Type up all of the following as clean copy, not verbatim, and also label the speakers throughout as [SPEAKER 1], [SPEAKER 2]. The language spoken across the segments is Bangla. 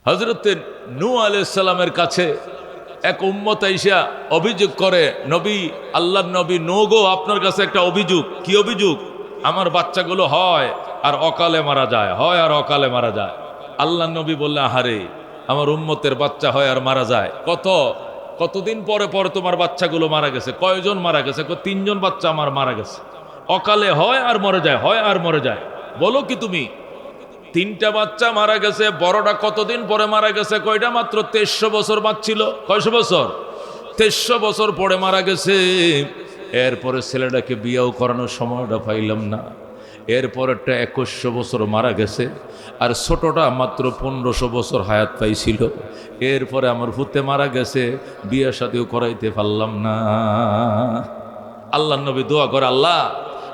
[SPEAKER 1] হযরতে নূহ আলাইহিস সালামের কাছে এক উম্মত আইসা অভিযোগ করে, নবী, আল্লাহর নবী নূহ গো, আপনার কাছে একটা অভিযোগ। কি অভিযোগ? আমার বাচ্চাগুলো হয় আর অকালে মারা যায়, হয় আর অকালে মারা যায়। আল্লাহর নবী বললেন, আহারে, আমার উম্মতের বাচ্চা হয় আর মারা যায়। কতদিন পরে পরে তোমার বাচ্চাগুলো মারা গেছে? কয়জন মারা গেছে? 3জন বাচ্চা আমার মারা গেছে। অকালে হয় আর মরে যায়, হয় আর মরে যায়। বলো কি তুমি? 3টা বাচ্চা মারা গেছে। বড়টা কতদিন পরে মারা গেছে? কয়টা? মাত্র 2300 বছর বাঁচছিল। কয়শো বছর? 2300 বছর পরে মারা গেছে। এরপরে ছেলেটাকে বিয়েও করানোর সময়টা পাইলাম না। এরপরেরটা 2100 বছর মারা গেছে। আর ছোটটা মাত্র 1500 বছর হায়াত পাইছিল। এরপরে আমার ভূতে মারা গেছে, বিয়ে শাদিও করাইতে পারলাম না। আল্লাহ নবী দোয়া করে, আল্লাহ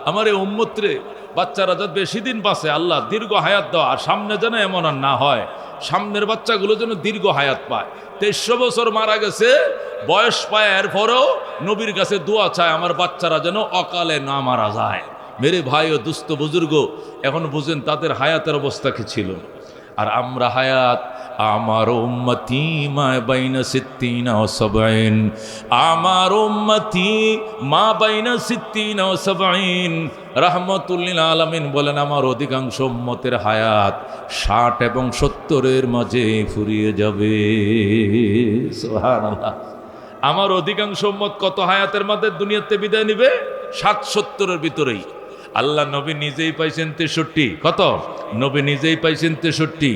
[SPEAKER 1] আমার এই উম্মতরে বাচ্চারা যাতে বেশি দিন বাঁচে, আল্লাহ দীর্ঘ হায়াত দাও। আর সামনে যেন এমন আর না হয়, সামনের বাচ্চাগুলো যেন দীর্ঘ হায়াত পায়। 2300 বছর মারা গেছে, বয়স পায়, এরপরেও নবীর কাছে দোয়া চায় আমার বাচ্চারা যেন অকালে না মারা যায়। মেরে ভাই ও দুস্থ বুজুর্গ, এখন বুঝেন তাদের হায়াতের অবস্থা কি ছিল। আর আমরা হায়াত, আমার উম্মতি মা বাইনা সিত্তিনা ও সাবঈন, আমার উম্মতি মা বাইনা সিত্তিনা ও সাবঈন। রাহমাতুল লিল আলামিন বলেন, আমার অধিকাংশ উম্মতের হায়াত 60 এবং 70-এর মাঝে ফুরিয়ে যাবে। সুবহানাল্লাহ। আমার অধিকাংশ উম্মত কত হায়াতের মাঝে দুনিয়াতে বিদায় নিবে? 60-70-এর ভিতরেই। আল্লাহ নবী নিজেই পাইছেন 63। কত? নবী নিজেই পাইছেন 63।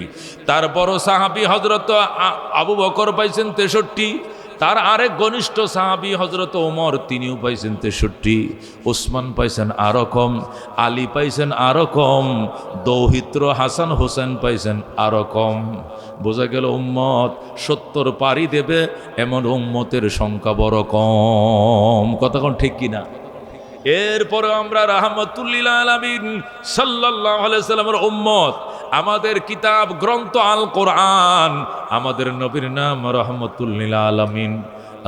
[SPEAKER 1] তার বড় সাহাবী হযরত আবু বকর পাইছেন 63। তার আরেক ঘনিষ্ঠ সাহাবী হযরত ওমর, তিনিও পাইছেন 63। ওসমান পাইছেন আরো কম, আলী পাইছেন আরো কম, দৌহিত্র হাসান হোসেন পাইছেন আরো কম। বোঝা গেল উম্মত 70 পারি দেবে এমন উম্মতের সংখ্যা বড় কম। কতক্ষণ ঠিক কিনা? এরপরে আমরা রাহমাতুল লিল আলামিন সাল্লাল্লাহু আলাইহি সাল্লামের উম্মত। আমাদের কিতাব গ্রন্থ আল কোরআন, আমাদের নবীর নাম রাহমাতুল লিল আলামিন।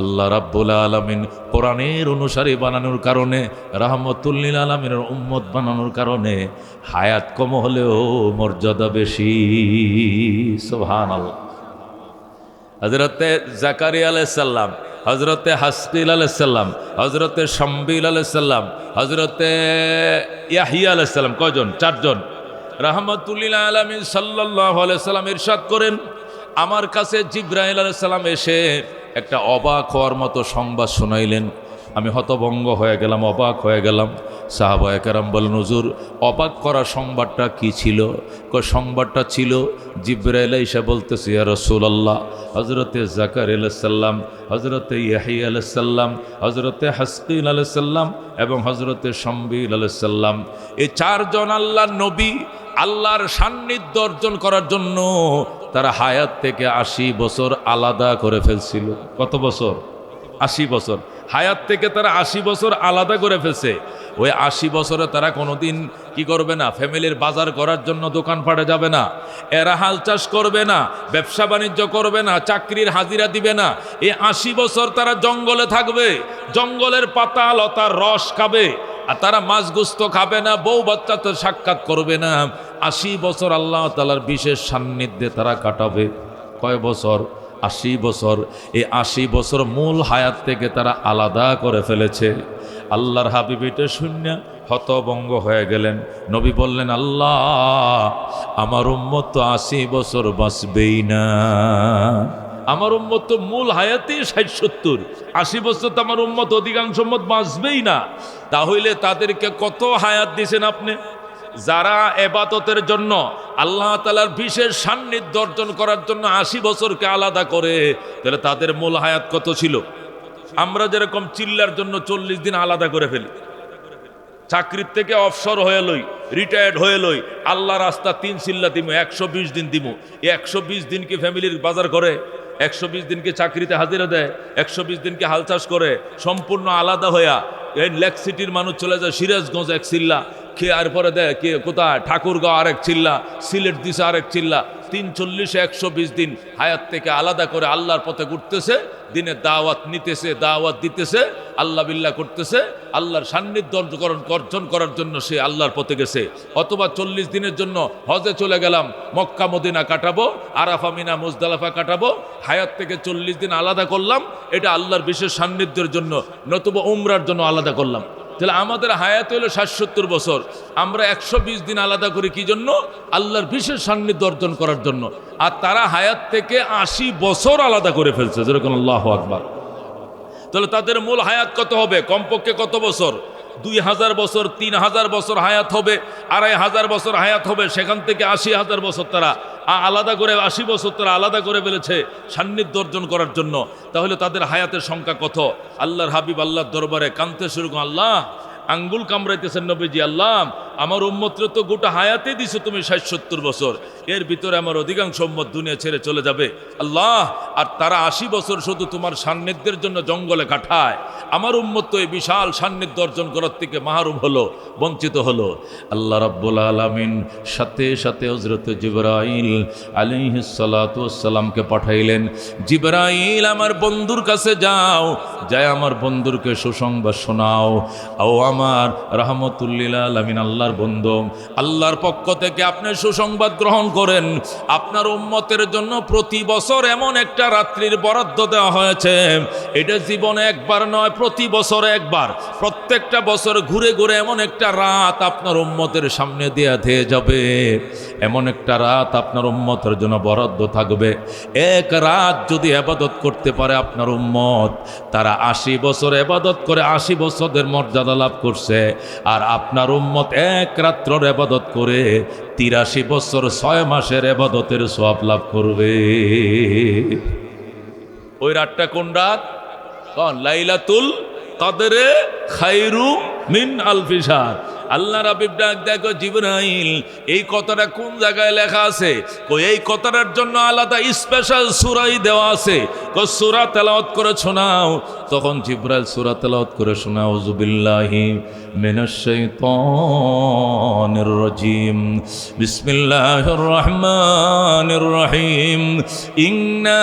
[SPEAKER 1] আল্লাহ রাব্বুল আলামিন কোরআনের অনুসারী বানানোর কারণে, রাহমাতুল লিল আলামিনের উম্মত বানানোর কারণে হায়াত কম হলেও মর্যাদা বেশি। সুবহানাল্লাহ। হযরতে জাকারিয়া আলাইহিস সালাম, হযরতে হাসকিল আলাইহিস সালাম, হযরতে শামবিল আলাইহিস সালাম, হযরতে ইয়াহইয়া আলাইহিস সালাম, কয়জন? 4 জন। রাহমাতুল লিল আলামিন সাল্লাল্লাহু আলাইহি সাল্লাম ইরশাদ করেন, আমার কাছে জিবরাইল আলাইহিস সালাম এসে একটা অবাক হওয়ার মতো সংবাদ শোনাইলেন। আমি হতভম্ব হয়ে গেলাম, অবাক হয়ে গেলাম। সাহাবায়ে কেরাম বলেন, হুজুর অবাক করা সংবাদটা কি ছিল? সংবাদটা ছিল জিবরাইল এসে বলতেছে, ইয়া রাসূলুল্লাহ, হযরতে জাকারিয়া আলাইহিস সালাম, হযরতে ইয়াহইয়া আলাইহিস সালাম, হযরতে হাসকিল আলাইহিস সালাম এবং হযরতে শামবিল আলাইহিস সালাম, এই 4 জন আল্লাহর নবী আল্লাহর সান্নিধ্য অর্জন করার জন্য তারা হায়াত থেকে 80 বছর আলাদা করে ফেলছিল। কত বছর? 80 বছর। হায়াত থেকে তারা 80 বছর আলাদা করে ফেলছে। ওই 80 বছরে তারা কোনোদিন কি করবে না? ফ্যামিলির বাজার করার জন্য দোকানপাটে যাবে না, এরা হাল চাষ করবে না, ব্যবসা বাণিজ্য করবে না, চাকরির হাজিরা দিবে না। এই 80 বছর তারা জঙ্গলে থাকবে, জঙ্গলের পাতা লতার রস খাবে, আর তারা মাছ গোস্ত খাবে না, বউ বাচ্চাতে সাক্ষাৎ করবে না। 80 বছর আল্লাহ তাআলার বিশেষ সান্নিধ্যে তারা কাটাবে। কয় বছর? 80 বছর। এই 80 বছর মূল হায়াত থেকে তারা আলাদা করে ফেলেছে। আল্লাহর হাবিব এটা শুনে হতভম্ব হয়ে গেলেন। নবী বললেন, আল্লাহ আমার উম্মত তো 80 বছর বাঁচবেই না। আমার উম্মত তো মূল হায়াতেই 60-70, 80 বছর তো আমার উম্মত, অধিকাংশ উম্মত বাঁচবেই না। তাহলে তাদেরকে কত হায়াত দিয়েছেন আপনি? যারা ইবাদতের জন্য আল্লাহ তাআলার বিশেষ সান্নিধ্য অর্জন করার জন্য 80 বছরকে আলাদা করে, তাহলে তাদের মূল হায়াত কত ছিল? আমরা যেরকম চিল্লার জন্য 40 দিন আলাদা করে ফেলি, চাকরির থেকে অবসর হয়ে লই, রিটায়ার্ড হয়ে লই, আল্লাহ রাস্তা 3 চিল্লা দিব, 120 দিন দিব। এই 120 দিনকে ফ্যামিলির বাজার করে, 120 দিনকে চাকরিতে হাজিরা দেয়, 120 দিনকে হাল চাষ করে, সম্পূর্ণ আলাদা হইয়া এই লেক সিটির মানুষ চলে যায় সিরাজগঞ্জ 1 চিল্লা, কে আর পরে দেয় কে কোথায় ঠাকুরগাঁও আরেক চিল্লা, সিলেট দিছে আরেক চিল্লা, 340 120 দিন হায়াত থেকে আলাদা করে আল্লাহর পথে ঘুরতেছে, দিনে দাওয়াত নিতেছে, দাওয়াত দিতেছে, আল্লাহ বিল্লাহ করতেছে, আল্লাহর সান্নিধ্য অর্জন করার জন্য সে আল্লাহর পথে গেছে। অথবা 40 দিনের জন্য হজে চলে গেলাম, মক্কা মদিনা কাটাবো, আরাফা মিনা মুজদালিফা কাটাবো, হায়াত থেকে 40 দিন আলাদা করলাম, এটা আল্লাহর বিশেষ সান্নিধ্যের জন্য, নতুবা উমরার জন্য আলাদা করলাম। তাহলে আমাদের হায়াত হলো 60-70 বছর, আমরা 120 দিন আলাদা করি কি জন্য? আল্লাহর বিশেষ সান্নিধ্য অর্জন করার জন্য। আর তারা হায়াত থেকে 80 বছর আলাদা করে ফেলছে, যেরকম আল্লাহু আকবার। তাহলে তাদের মূল হায়াত কত হবে? কমপক্ষে কত বছর? 2000 বছর, 3000 বছর হায়াত হবে, 2500 বছর হায়াত হবে। সেখান থেকে 80,000 বছর তারা আলাদা করে, 80 বছর তারা আলাদা করে ফেলেছে সান্নিধ্য অর্জন করার জন্য। তাহলে তাদের হায়াতের সংখ্যা কত? আল্লাহর হাবিব আল্লাহর দরবারে কাঁদতে শুরু করেন, আল্লাহ আঙ্গুল কামড়াইতেছেন নবীজি, আল্লাহ আমার উম্মতরে তো গোটা হায়াতে দিছো তুমি 60-70 বছর, এর ভিতরে আমার অধিকাংশ উম্মত দুনিয়া ছেড়ে চলে যাবে আল্লাহ, আর তারা 80 বছর শুধু তোমার সান্নিধ্যের জন্য জঙ্গলে কাটায়। আমার উম্মত তো এই বিশাল সান্নিধ্য অর্জন করার থেকে মাহরুম হলো, বঞ্চিত হলো। আল্লাহ রাব্বুল আলামিন সাথে সাথে হযরত জিবরাইল আলাইহিস সালাতু ওয়াস সালামকে পাঠাইলেন, জিবরাইল আমার বন্ধুর কাছে যাও, যায় আমার বন্ধুরকে সুসংবাদ শোনাও। ও আমার রাহমাতুল্লিল আলামিন আল্লাহর বন্ধু, আল্লাহর পক্ষ থেকে আপনি সুসংবাদ গ্রহণ করেন। আপনার উম্মতের জন্য প্রতি বছর এমন একটা রাত্রির বরাদ্দ দেওয়া হয়েছে, এটা জীবনে একবার নয়, প্রতি বছর একবার, প্রত্যেকটা বছর ঘুরে ঘুরে এমন একটা রাত আপনার উম্মতের সামনে দিয়ে যাবে। এমন একটা রাত আপনার উম্মতের জন্য বরাদ্দ থাকবে। এক রাত যদি ইবাদত করতে পারে আপনার উম্মত, তারা 80 বছর ইবাদত করে 80 বছরের মর্যাদা লাভ করছে। আর আপনার উম্মত এক রাত্রের ইবাদত করে 83 বছর 6 মাসের ইবাদতের সওয়াব লাভ করবে। ওই রাতটা কোন রাত? কোন? লাইলাতুল কদরে খায়রু মিন আলফি শাহর। আল্লাহ রাব্বিব ডাক দেখো, জিবরাইল এই কথাটা কোন জায়গায় লেখা আছে? কই এই কথাটার জন্য আলাদা স্পেশাল সূরাই দেওয়া আছে, কই সূরা তেলাওয়াত করে শোনাও। তখন জিবরাইল সূরা তেলাওয়াত করে শোনাও, আউযু বিল্লাহি মিনাশ শাইতানির রাজিম, বিসমিল্লাহির রহমানির রহিম, ইন্না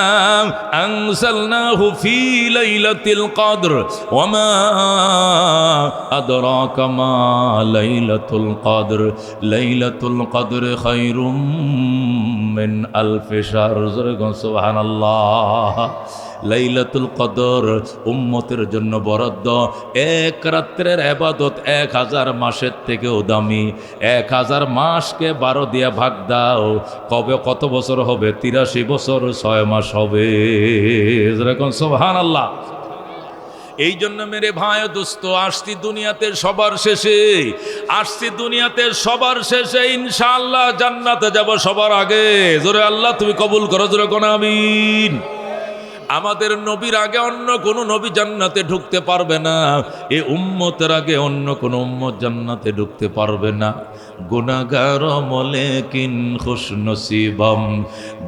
[SPEAKER 1] আনজালনাহু ফি লাইলাতিল কদর ওয়া মা আদরাকা মা লাইলাতুল কদর, লাইলাতুল কদর খায়রুম মিন আলফি শাহর। সুবহানাল্লাহ। লাইলাতুল কদর উম্মতের জন্য বরাদ্দ। এক রাত্রের ইবাদত 1000 মাসের থেকেও দামি। 1000 মাসকে 12 দিয়ে ভাগ দাও, কবে কত বছর হবে? 83 বছর 6 মাস হবে। যেরকম সুবহানাল্লাহ। এই জন্য মেরে ভাই দোস্ত, আসছি দুনিয়াতে সবার শেষে, আসছি দুনিয়াতে সবার শেষে, ইনশাআল্লাহ জান্নাতে যাব সবার আগে। জোরে আল্লাহ তুমি কবুল করো, জোরে কোন আমিন। আমাদের নবীর আগে অন্য কোনো নবী জান্নাতে ঢুকতে পারবে না, এ উম্মতের আগে অন্য কোনো উম্মত জান্নাতে ঢুকতে পারবে না। গুনাহগার মলেকিন খুশনসিবম,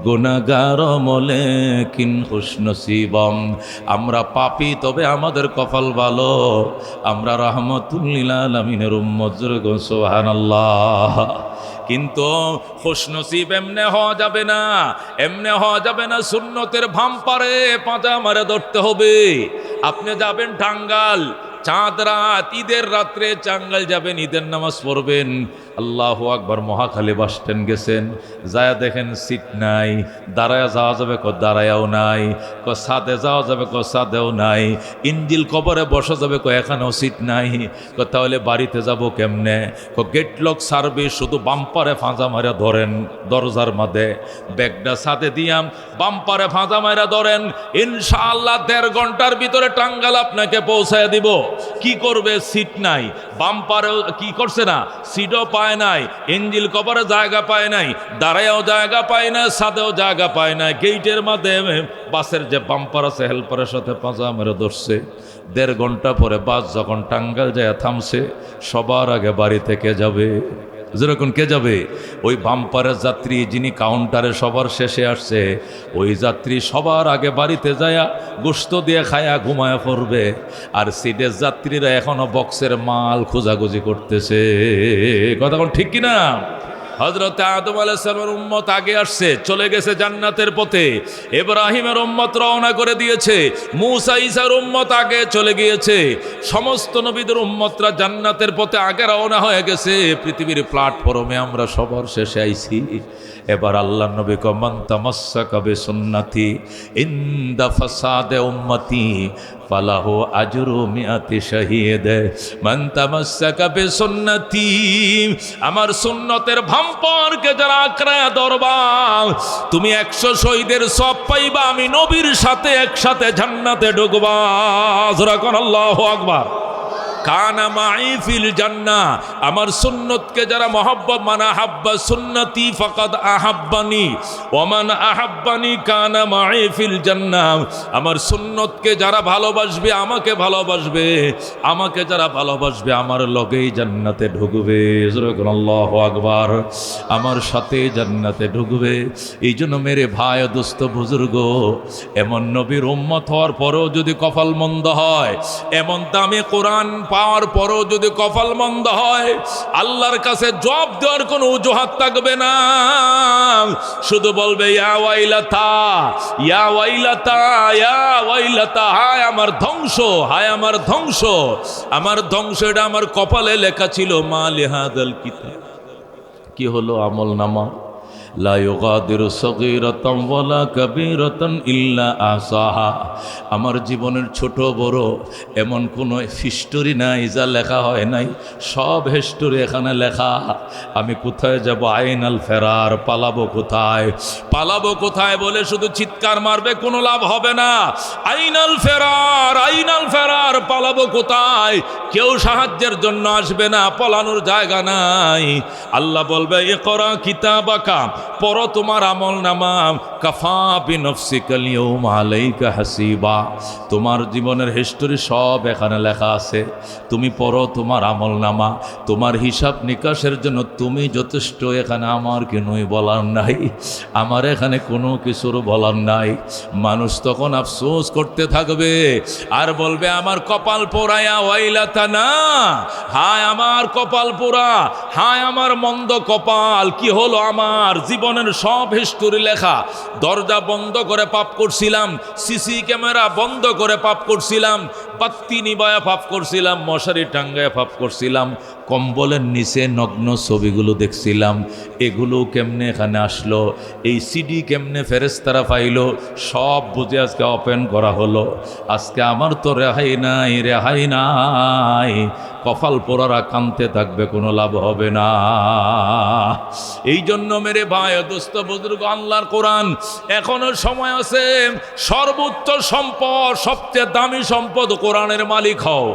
[SPEAKER 1] গুনাহগার মলেকিন খুশনসিবম। আমরা পাপী, তবে আমাদের কপাল ভালো, আমরা রাহমাতুল লিল আলামিনের উম্মত। সুবহানাল্লাহ। কিন্তু খুশনসিব এমনে হওয়া যাবে না, এমনে হওয়া যাবে না। সুন্নতের ভাম্পারে পাঁজা মারে ধরতে হবে। আপনি যাবেন টাঙ্গাল, চাঁদ রাত, ঈদের রাত্রে টাঙ্গাল যাবেন, ঈদের নামাজ পড়বেন, আল্লাহু আকবার। মহাখালী বাস স্ট্যান্ড গেছেন, যায় দেখেন সিট নাই, দাঁড়ায় যাওয়া যাবে, দাঁড়ায়াও নাই, সাদে যাওয়া যাবে, সাদেও নাই। ইঞ্জিল কবরে বসা যাবে, এখানেও সিট নাই। তাহলে বাড়িতে যাব কেমনে? গেট লক সার্ভিস, শুধু বাম্পারে ফাঁজা মারা ধরেন, দরজার মাঝে ব্যাগটা সাথে দিয়াম, বাম্পারে ফাঁজা মারা ধরেন, ইনশাআল্লাহ 1.5 ঘন্টার ভিতরে টাঙ্গাল আপনাকে পৌঁছায় দিব। কি করবে? সিট নাই, বাম্পারেও কি করছে না, সিটও পায় নাই, ইঞ্জিল কভারে জায়গা পায় নাই, দাঁড়ায়ও জায়গা পায় না, সাদেও জায়গা পায় না। গেইটের মধ্যে বাসের যে বাম্পার আছে, হেল্পারের সাথে পাঁজা মেরে ধরছে। 1.5 ঘন্টা পরে বাস যখন টাঙ্গাল যায় থামছে, সবার আগে বাড়ি থেকে যাবে। যেরকম কে যাবে? ওই বাম্পারের যাত্রী যিনি কাউন্টারে সবার শেষে আসছে, ওই যাত্রী সবার আগে বাড়িতে যায়া গোশত দিয়ে খায়া ঘুমায়া পড়বে। আর সিটের যাত্রীরা এখনো বক্সের মাল খোঁজাখুঁজি করতেছে। কথা কোন ঠিক কিনা? হযরত আদম আলাইহিস সালামের উম্মত আগে আসছে, চলে গেছে জান্নাতের পথে। ইব্রাহিমের উম্মত রওনা করে দিয়েছে, মূসা ঈসার উম্মত আগে চলে গিয়েছে। সমস্ত নবীদের উম্মতরা জান্নাতের পথে আগে রওনা হয়ে গেছে। পৃথিবীর প্ল্যাটফর্মে আমরা সবার শেষে আইছি। এবার আল্লাহর নবী কয়, মান তামাসসাকা বিসুন্নতি ইনদা ফাসাদে উম্মতি ফালাহু আজরু মিআতি শাহীদ। মান তামাসসাকা বিসুন্নতি, আমার সুন্নতের ভাম্পরকে যারা আঁকড়ায়া ধরবা, তুমি 100 শহীদের সওয়াব পাইবা, আমি নবীর সাথে একসাথে জান্নাতে ঢুকবা। জোরে কোন আল্লাহু আকবার। কানা মাই ফিল জান্নাহ, আমার সুন্নতকে যারা মহব্বত, মান আহাব্বা সুন্নতি ফাকাদ আহাব্বানি ওয়া মান আহাব্বানি কানা মাই ফিল জান্নাহ। আমার সুন্নতকে যারা ভালোবাসবে আমাকে ভালোবাসবে, আমাকে যারা ভালোবাসবে আমার লগেই জান্নাতে ঢুকবে। আল্লাহু আকবার। আমার সাথে জান্নাতে ঢুকবে। এই জন্য মেরে ভাই ও দোস্ত বুজুর্গ, এমন নবীর উম্মত হওয়ার পরেও যদি কপাল মন্দ হয়, এমন দামি কোরআন পাওয়ার পরও যদি কপাল মন্দ হয়, আল্লাহর কাছে জবাব দেওয়ার কোনো অজুহাত থাকবে না। শুধু বলবে ইয়া ওয়াইলাতা, ইয়া ওয়াইলাতা, ইয়া ওয়াইলাতা, হায় আমার ধ্বংস, হায় আমার ধ্বংস, আমার ধ্বংস। এটা আমার কপালে লেখা ছিল। মা লিহাদাল কিতাব, কি হলো আমল নামা? লা ইউগাদিরু সগীরাতান ওয়ালা কাবীরাতান ইল্লা আহসাহা। আমার জীবনের ছোট বড় এমন কোনো হিস্টোরি নাই যা লেখা হয় নাই, সব হিস্টোরি এখানে লেখা। আমি কোথায় যাব? আইনাল ফেরার, পালাবো কোথায়? পালাবো কোথায় বলে শুধু চিৎকার মারবে কোনো লাভ হবে না। আইনাল ফেরার, আইনাল ফেরার, পালাবো কোথায়? কেউ সাহায্যের জন্য আসবে না, পালানোর জায়গা নাই। আল্লাহ বলবে ইকরা কিতাবাকা, পড়ো তোমার আমল নামা। কাফা বিনফসিকাল ইয়াউমা আলাইকা হাসিবা, তোমার জীবনের হিস্টোরি সব এখানে লেখা আছে। তুমি পড়ো তোমার আমল নামা, তোমার হিসাব নিকাশের জন্য তুমি যথেষ্ট। এখানে আমার কিছুই বলার নাই, আমার এখানে কোনো কিছুর বলার নাই। মানুষ তখন আফসোস করতে থাকবে আর বলবে আমার কপাল পোড়ায়া ওয়াইলাতা না, হায় আমার কপাল পোড়া, হায় আমার মন্দ কপাল। কি হলো? আমার জীবনের সব হিস্টোরি লেখা। দরজা বন্ধ করে পাপ করছিলাম, সিসি ক্যামেরা বন্ধ করে পাপ করছিলাম, বাতি নিবায়া পাপ করছিলাম, মশারি টাঙ্গায় পাপ করছিলাম, কম্বলের নিচে নগ্ন ছবিগুলো দেখছিলাম। এগুলো কেমনে এখানে আসলো? এই সিডি কেমনে ফেরেশতারা পাইলো? সব বুঝে আজকে ওপেন করা হলো। আজকে আমার তো রেহাই নাই, রেহাই নাই। কপাল পোড়ারা কানতে থাকবে, কোনো লাভ হবে না। এই জন্য মেরে ভাই দোস্ত বুজুর্গ, আল্লাহর কোরআন এখনো সময় আছে। সর্বোচ্চ সম্পদ, সবচেয়ে দামি সম্পদ কোরআনের মালিক হও।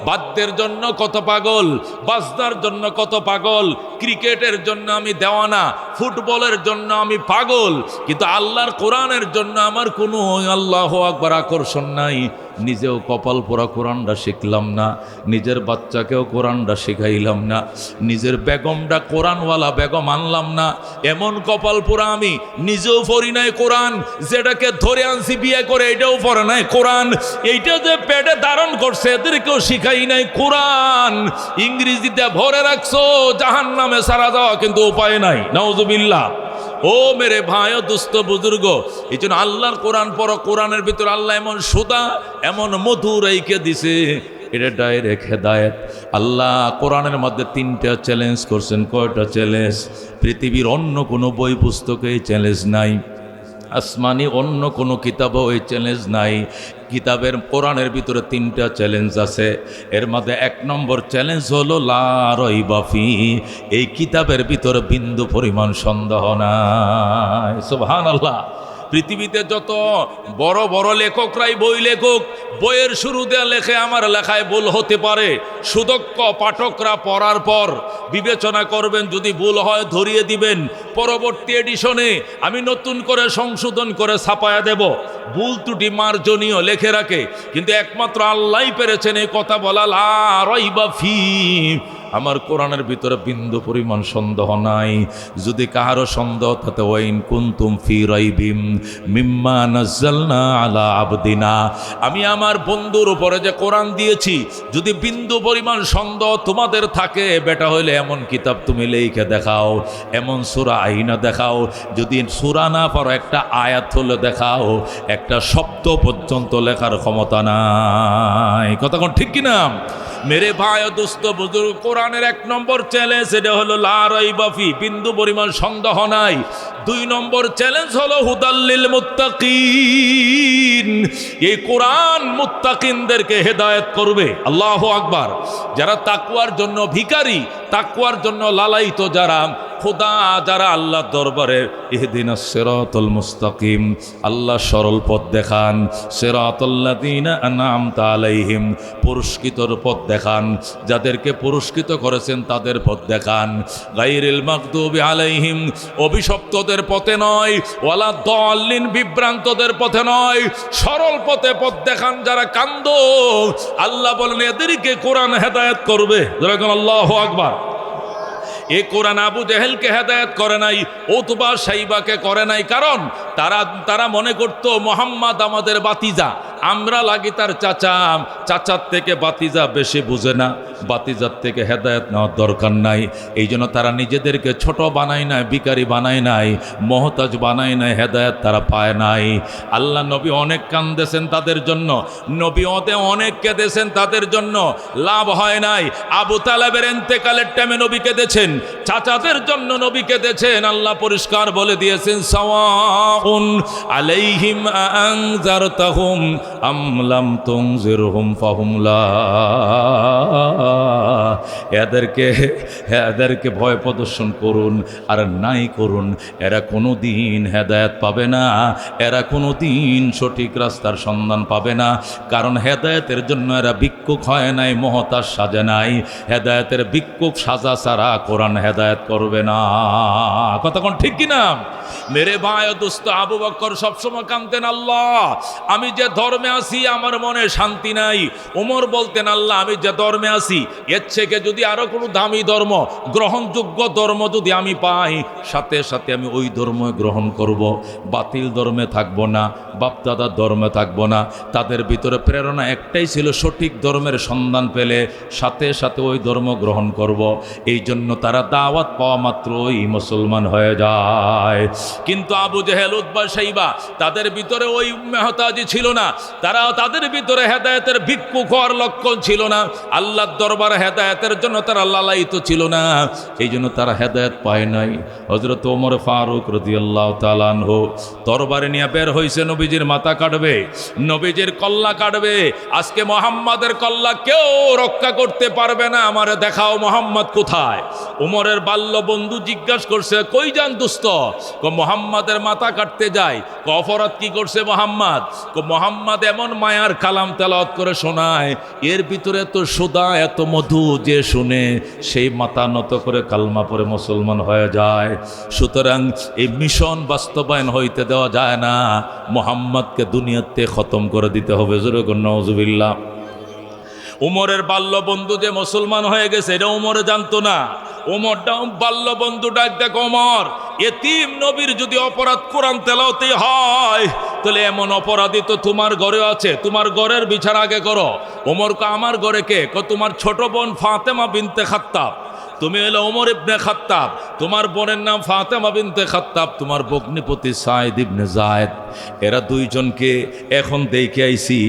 [SPEAKER 1] বাদ্যের জন্য কত পাগল, বাজনার জন্য কত পাগল, ক্রিকেটের জন্য আমি দেওয়ানা, ফুটবলের জন্য আমি পাগল, কিন্তু আল্লাহর কোরআনের জন্য আমার কোনো আল্লাহু আকবার আকর্ষণ নাই। নিজেও কপাল পোড়া কোরআনটা শিখলাম না, নিজের বাচ্চাকেও কোরআনটা শিখাইলাম না, নিজের বেগমটা কোরআনওয়ালা বেগম আনলাম না। এমন কপাল পোড়া আমি নিজেও পড়ি নাই কোরআন, যেটাকে ধরে আনছি বিয়ে করে এটাও পড়ে নাই কোরআন, এইটা যে পেটে ধারণ করছে এদেরকেও শিখাই নাই কোরআন। ইংরেজিতে ভরে রাখছো, জাহান্নামে সারা যাওয়া কিন্তু উপায় নাই। নাউজুবিল্লাহ। ও মেরে ভাই ও দুস্থ বুজুর্গ, এই জন্য আল্লাহর কোরআন পড়ো। কোরআনের ভিতর আল্লাহ এমন সুদা, এমন মধুর এইকে দিছে, এটা ডাইরেক্ট হেদায়েত। আল্লাহ কোরআনের মধ্যে 3টা চ্যালেঞ্জ করছেন। কয়টা চ্যালেঞ্জ? পৃথিবীর অন্য কোনো বই পুস্তকে এই চ্যালেঞ্জ নাই, আসমানি অন্য কোনো কিতাবও এই চ্যালেঞ্জ নাই। কিতাবের কোরআনের ভিতরে 3টা চ্যালেঞ্জ আছে। এর মধ্যে 1 নম্বর চ্যালেঞ্জ হলো লা রাইবা ফি, এই কিতাবের ভিতরে বিন্দু পরিমাণ সন্দেহ নাই। সুবহানাল্লাহ। পৃথিবীতে যত বড় বড় লেখকরাই বই লেখক, বইয়ের শুরুতে লেখে আমার লেখায় ভুল হতে পারে। সুদক্ষ পাঠকরা পড়ার পর বিবেচনা করবেন, যদি ভুল হয় ধরিয়ে দিবেন। পরবর্তী এডিশনে আমি নতুন করে সংশোধন করে ছাপায়া দেব। ভুল ত্রুটি মার্জনীয় লেখে রাখে, কিন্তু একমাত্র আল্লাহই পেরেছেন এই কথা বলা লা রাইবা ফি। আমার কোরআনের ভিতরে বিন্দু পরিমাণ সন্দেহ নাই। যদি কাহারও সন্দেহ তাতে ওয়াইন কুনতুম ফি রাইবিম মিম্মা নাযালনা আলা আবদিনা, আমি আমার বন্ধুর উপরে যে কোরআন দিয়েছি যদি বিন্দু পরিমাণ সন্দেহ তোমাদের থাকে, বেটা হইলে এমন কিতাব তুমি লিখে দেখাও, এমন সূরা আইনা দেখাও, যদি সূরা না পারো একটা আয়াত হলে দেখাও, একটা শব্দ পর্যন্ত লেখার ক্ষমতা নাই। কথা কোন ঠিক কিনা? মেরে ভাই ও দোস্ত বুজুর্গ, কোরআনের 1 নম্বর চ্যালেঞ্জ এটা হলো লা রাইবা ফি, বিন্দু পরিমাণ সন্দেহ নাই। 2 নম্বর চ্যালেঞ্জ হলো হুদাল্লিল মুত্তাকিন, এই কোরআন মুত্তাকিনদেরকে হেদায়েত করবে। আল্লাহু আকবার। যারা তাকওয়ার জন্য ভিখারি, তাকওয়ার জন্য লালায়িত, যারা খোদা, যারা আল্লাহর দরবারে ইহদিনাস সিরাতাল মুস্তাকিম, আল্লাহ সরল পথ দেখান, সিরাতাল্লাযীনা আনআমতা আলাইহিম, পুরস্কৃতর পথ দেখান, যাদেরকে পুরস্কৃত করেছেন তাদের পথ দেখান, গায়রিল মাগদুবি আলাইহিম, অভিশপ্তদের পথে নয়, ওয়ালা দাল্লিন, বিভ্রান্তদের পথে নয়, সরল পথে পথ দেখান। যারা কান্দো, আল্লাহ বলেন এদেরকে কোরআন হেদায়েত করবে। যেরকম আল্লাহু আকবার। এ কোরআন আবু জেহেলকে হেদায়েত করে নাই, উতবা শাইবাকে করে নাই, কারণ তারা মনে করতো মুহাম্মদ আমাদের বাতিজা, আমরা লাগি তার চাচা, চাচার থেকে বাতিজা বেশি বুঝে না, বাতিজার থেকে হেদায়েত নেওয়ার দরকার নাই। এই জন্য তারা নিজেদেরকে ছোট বানায় নাই, ভিখারি বানায় নাই, মহতাজ বানায় নাই, হেদায়েত তারা পায় নাই। আল্লাহ নবী অনেক কান্দেছেন তাদের জন্য, নবী অনেক কেঁদেছেন তাদের জন্য, লাভ হয় নাই। আবু তালেবের ইন্তেকালের টাইমে নবী কেঁদেছেন, চাচাদের জন্য নবী কেঁদেছেন। আল্লাহ পরিষ্কার বলে দিয়েছেন সাওয়াউন আলাইহিম আনজারতাহুম আম লাম তুনজিরহুম ফাহুম লা, এদেরকে ভয় প্রদর্শন করুন আর নাই করুন, এরা কোনো দিন হেদায়েত পাবে না, এরা কোনো দিন সঠিক রাস্তার সন্ধান পাবে না। কারণ হেদায়েতের জন্য এরা ভিক্ষুক হয় নাই, মহতাজ সাজে নাই। হেদায়েতের ভিক্ষুক সাজা ছাড়া কোরআন হেদায়েত করবে না। কথা কোন ঠিক কিনা? মেরে ভাই ও দোস্ত, আবু বকর সবসময় কাঁদতেন, আল্লাহ আমি যে ধর্মে আছি আমার মনে শান্তি নাই। ওমর বলতেন, আল্লাহ আমি যে ধর্মে আছি এর থেকে যদি আরো কোনো দামি ধর্ম, গ্রহণযোগ্য ধর্ম যদি আমি পাই, সাথে সাথে আমি ওই ধর্ম গ্রহণ করব, বাতিল ধর্মে থাকবো না, বাপদাদার ধর্মে থাকবো না। তাদের ভিতরে প্রেরণা একটাই ছিল, সঠিক ধর্মের সন্ধান পেলে সাথে সাথে ওই ধর্ম গ্রহণ করব। এই জন্য তারা দাওয়াত পাওয়া মাত্রই মুসলমান হয়ে যায়। কিন্তু আবু জেহেল, উতবা, শাইবা, তাদের ভিতরে ওই মেহতাজি ছিল না, তাদের ভিতরে হেদায়েতের ভিক্ষুক হওয়ার লক্ষণ ছিল না, আল্লাহর দরবারে হেদায়েতের জন্য তারা লালায়িত ছিল না, এই জন্য তারা হেদায়েত পায় নাই। হযরত ওমর ফারুক রাদিয়াল্লাহু তাআলা আনহু তরবারি নিয়ে বের হইছে, নবীজির মাথা কাটবে, নবীজির কল্লা কাটবে। আজকে মুহাম্মাদের কল্লা কেউ রক্ষা করতে পারবে না, আমারে দেখাও মুহাম্মদ কোথায়। ওমরের বাল্য বন্ধু জিজ্ঞাসা করছে, কই যান দোস্ত? মুহাম্মাদের মাথা কাটতে যায়। অপরাধ কি করছে মুহাম্মদ? মুহাম্মদ এমন মায়ার কালাম তেলাওয়াত করে শোনায়, এর ভিতরে এত সুদা, এত মধু, যে শুনে সেই মাথা নত করে কালমা পড়ে মুসলমান হয়ে যায়। সুতরাং এই মিশন বাস্তবায়ন হইতে দেওয়া যায় না, মুহাম্মদকে দুনিয়াতে খতম করে দিতে হবে। জোরে বলুন নাউজুবিল্লাহ। উমরের বাল্য বন্ধু যে মুসলমান হয়ে গেছে এটা উমরে জানতো না। উমরটা বাল্য বন্ধু ডাক দেখো, ওমর এতিম নবীর যদি অপরাধ কোরআন তেলাওয়াতে হয়, তাহলে এমন অপরাধী তো তোমার ঘরেও আছে, তোমার ঘরের বিচার আগে করো। ওমর কে আমার ঘরে কে? তোমার ছোট বোন ফাতেমা বিনতে খাত্তাব, তুমি হলো ওমর ইবনে খাত্তাব, তোমার বোনের নাম ফাতেমা বিনতে খাত্তাব, তোমার ভগ্নিপতি সাইদ ইবনে যায়েদ। এরা দুইজনকে এখন দেখে আইছি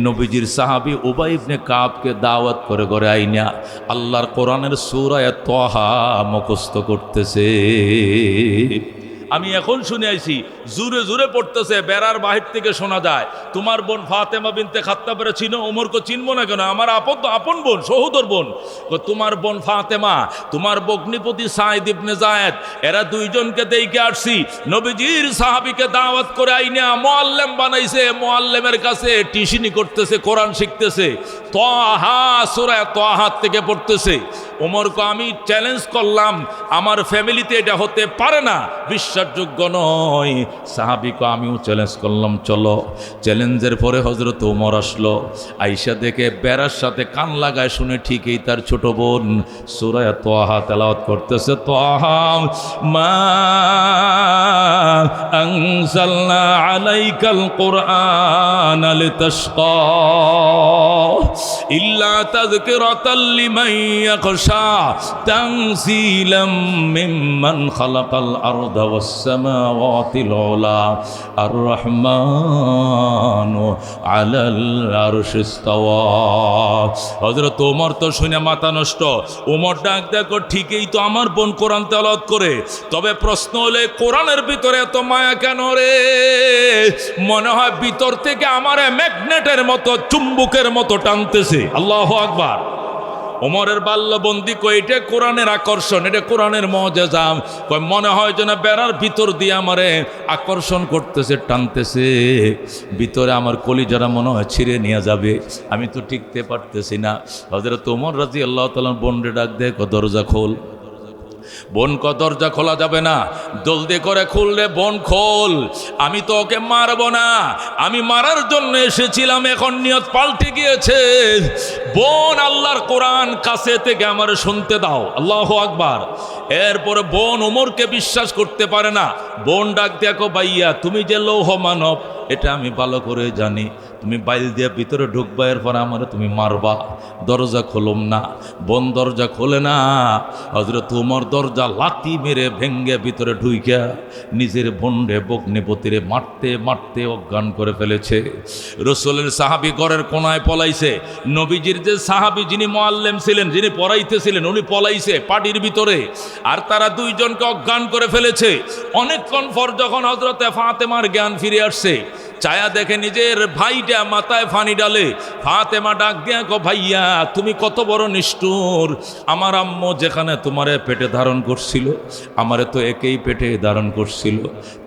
[SPEAKER 1] নবীজির সাহাবী উবাই ইবনে কাবকে দাওয়াত করে ঘরে আইনা আল্লাহর কোরআনের সূরা তাহা মুখস্থ করতেছে। আমি এখন শুনে আইছি জোরে জোরে পড়তেছে, বেড়ার বাহির থেকে শোনা যায়। তোমার বোন ফাতেমা বিনতে খাত্তাবের চিনো? ওমরকে চিনবো না কেন? আমার আপন বোন, সহোদর বোন। তোমার বোন ফাতেমা, তোমার ভগ্নিপতি সাইদ ইবনে যায়েদ, এরা দুইজনকে দেখে আসছি নবীজির সাহাবীকে দাওয়াত করে আইনা মুআল্লিম বানাইছে, মুআল্লিমের কাছে টিউশনি করতেছে, কোরআন শিখতেছে, তাহা সূরা তাহা থেকে পড়তেছে। ওমরকে আমি চ্যালেঞ্জ করলাম, আমার ফ্যামিলিতে এটা হতে পারে না, বিশ্বাসযোগ্য নয়। সাহাবীকে আমিও চ্যালেঞ্জ করলাম, চলো। চ্যালেঞ্জের পরে হযরত ওমর আসলো, আয়েশা দেখে বেড়ার সাথে কান লাগায় শুনে ঠিকই তার ছোট বোন সূরা তাহা তেলাওয়াত করতেছে, তাহা মা আনজালনা আলাইকাল কুরআন লিতাশকা ইল্লা তাযকিরাতাল লিমান ইয়াখশা তানজিলাম মিম্মান খালাকাল আরদা ওয়াস সামাওয়াতিল উলা আর রহমানু আলাল আরশি ইস্তাওয়া। হযরত ওমর তো শুনে মাথা নষ্ট। ওমর ডাক দেখো, ঠিকই তো আমার বোন কোরআন তেলাওয়াত করে, তবে প্রশ্ন হলে কোরআনের ভিতরে এত মায়া কেন রে? মনে হয় ভিতর থেকে আমার ম্যাগনেটের মতো, চুম্বকের মতো টানতেছে। আল্লাহু আকবার। ওমরের বাল্যবন্দি কই, এটা কোরআনের আকর্ষণ, এটা কোরআনের মুজিজা। কই মনে হয় যেন বেড়ার ভিতর দিয়ে আমারে আকর্ষণ করতেছে, টানতেছে, ভিতরে আমার কলিজারা মনে হয় ছিঁড়ে নিয়ে যাবে, আমি তো টিকতে পারতেছি না। হযরত ওমর রাদিয়াল্লাহু তাআলা বোনরে ডাক দেয়, দরজা খোল। বোন ক দরজা খোলা যাবে না, জলদি করে খুললে বোন খোল, আমি তো ওকে মারবো না, আমি মারার জন্য এসেছিলাম, এখন নিয়ত পাল্টে গিয়েছে। বোন আল্লাহর কোরআন কাছে থেকে আমার শুনতে দাও। আল্লাহু আকবার। এরপরে বোন ওমরকে বিশ্বাস করতে পারে না। বোন ডাক দেখো, ভাইয়া তুমি যে লৌহ মানব এটা আমি ভালো করে জানি, তুমি বাইল দিয়ে ভিতরে ঢুকবা, এরপর আমার তুমি মারবা, দরজা খোলম না। বোন দরজা খোলে না। হযরত ওমর দরজা লাথি মেরে ভেঙ্গে ভিতরে ঢুইকা নিজের বোনরে বগ্নিপতিরে মারতে মারতে অজ্ঞান করে ফেলেছে। রাসূলের সাহাবী ঘরের কোনায় পলাইছে। নবীজির যে সাহাবী যিনি মুআল্লিম ছিলেন, যিনি পড়াইতেছিলেন, উনি পলাইছে পাটির ভিতরে, আর তারা দুইজনকে অজ্ঞান করে ফেলেছে। অনেকক্ষণ পর যখন হযরতে ফাতেমার জ্ঞান ফিরে আসছে, চায়া দেখে নিজের ভাইটা মাথায় পানি ডালে। ফাতেমা ডাক দিয়া কো, ভাইয়া তুমি কত বড় নিষ্ঠুর, আমার আম্মু যেখানে তোমারে পেটে ধারণ করছিল, আমারে তো একেই পেটে ধারণ করছিল,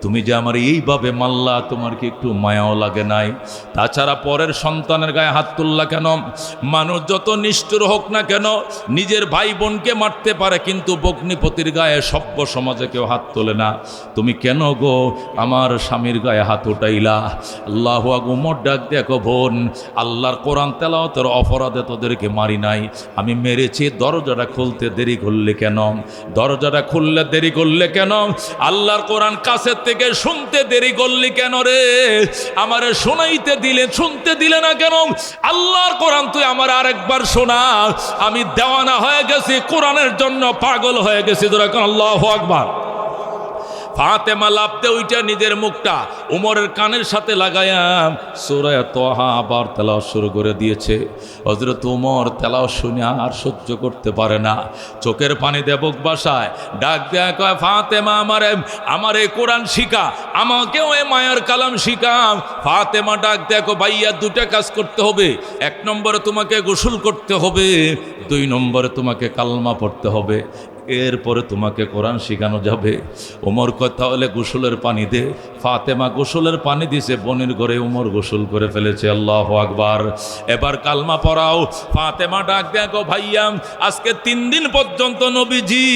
[SPEAKER 1] তুমি যে আমার এইভাবে মাল্লা, তোমার কি একটু মায়াও লাগে নাই? তাছাড়া পরের সন্তানের গায়ে হাত তুললা কেন? মানুষ যত নিষ্ঠুর হোক না কেন নিজের ভাই বোনকে মারতে পারে, কিন্তু বগ্নিপতির গায়ে সভ্য সমাজে কেউ হাত তোলে না। তুমি কেন গো আমার স্বামীর গায়ে হাত উঠাইলা? আল্লাহু আকবার। ওমর ডাক দেখো, বোন আল্লাহর কোরআন তেলাওয়াতের অপরাধে তোদেরকে মারি নাই, আমি মেরেছি। দরজাটা খুলতে দেরি করলে কেন? দরজাটা খুললে দেরি করলে কেন? আল্লাহর কোরআন কাছের থেকে শুনতে দেরি করলি কেন রে? আমারে শোনাইতে দিলে, শুনতে দিলে না কেন? আল্লাহর কোরআন তুই আমার আরেকবার শোনা, আমি দেওয়ানা হয়ে গেছি, কোরআনের জন্য পাগল হয়ে গেছি। যেরকম আল্লাহু আকবার। ফাতেমা লাফতে উইটা নিজের মুখটা ওমরের কানের সাথে লাগায়া সূরা তাহা আবার তেলাওয়াত শুরু করে দিয়েছে। হযরত ওমর তেলাওয়াত শুনে আর সহ্য করতে পারে না, চোখের পানি দিয়ে বুক বাসায়, ডাক দেয়া কয়, ফাতেমা আমারে কোরআন শিখা, আমাকেও এ মায়ার কালাম শিখা। ফাতেমা ডাক দেয়া কয়, ভাইয়া দুটা কাজ করতে হবে, এক নম্বরে তোমাকে গোসল করতে হবে, দুই নম্বরে তোমাকে কালমা পড়তে হবে, এরপরে তোমাকে কোরআন শেখানো যাবে। ওমর কথা হলে গোসলের পানি দে। ফাতেমা গোসলের পানি দিছে, বোনের ঘরে ওমর গোসল করে ফেলেছে। আল্লাহু আকবার। এবার কালমা পড়াও। ফাতেমা ডাক দেখো, ভাইয়া আজকে 3 দিন পর্যন্ত নবীজি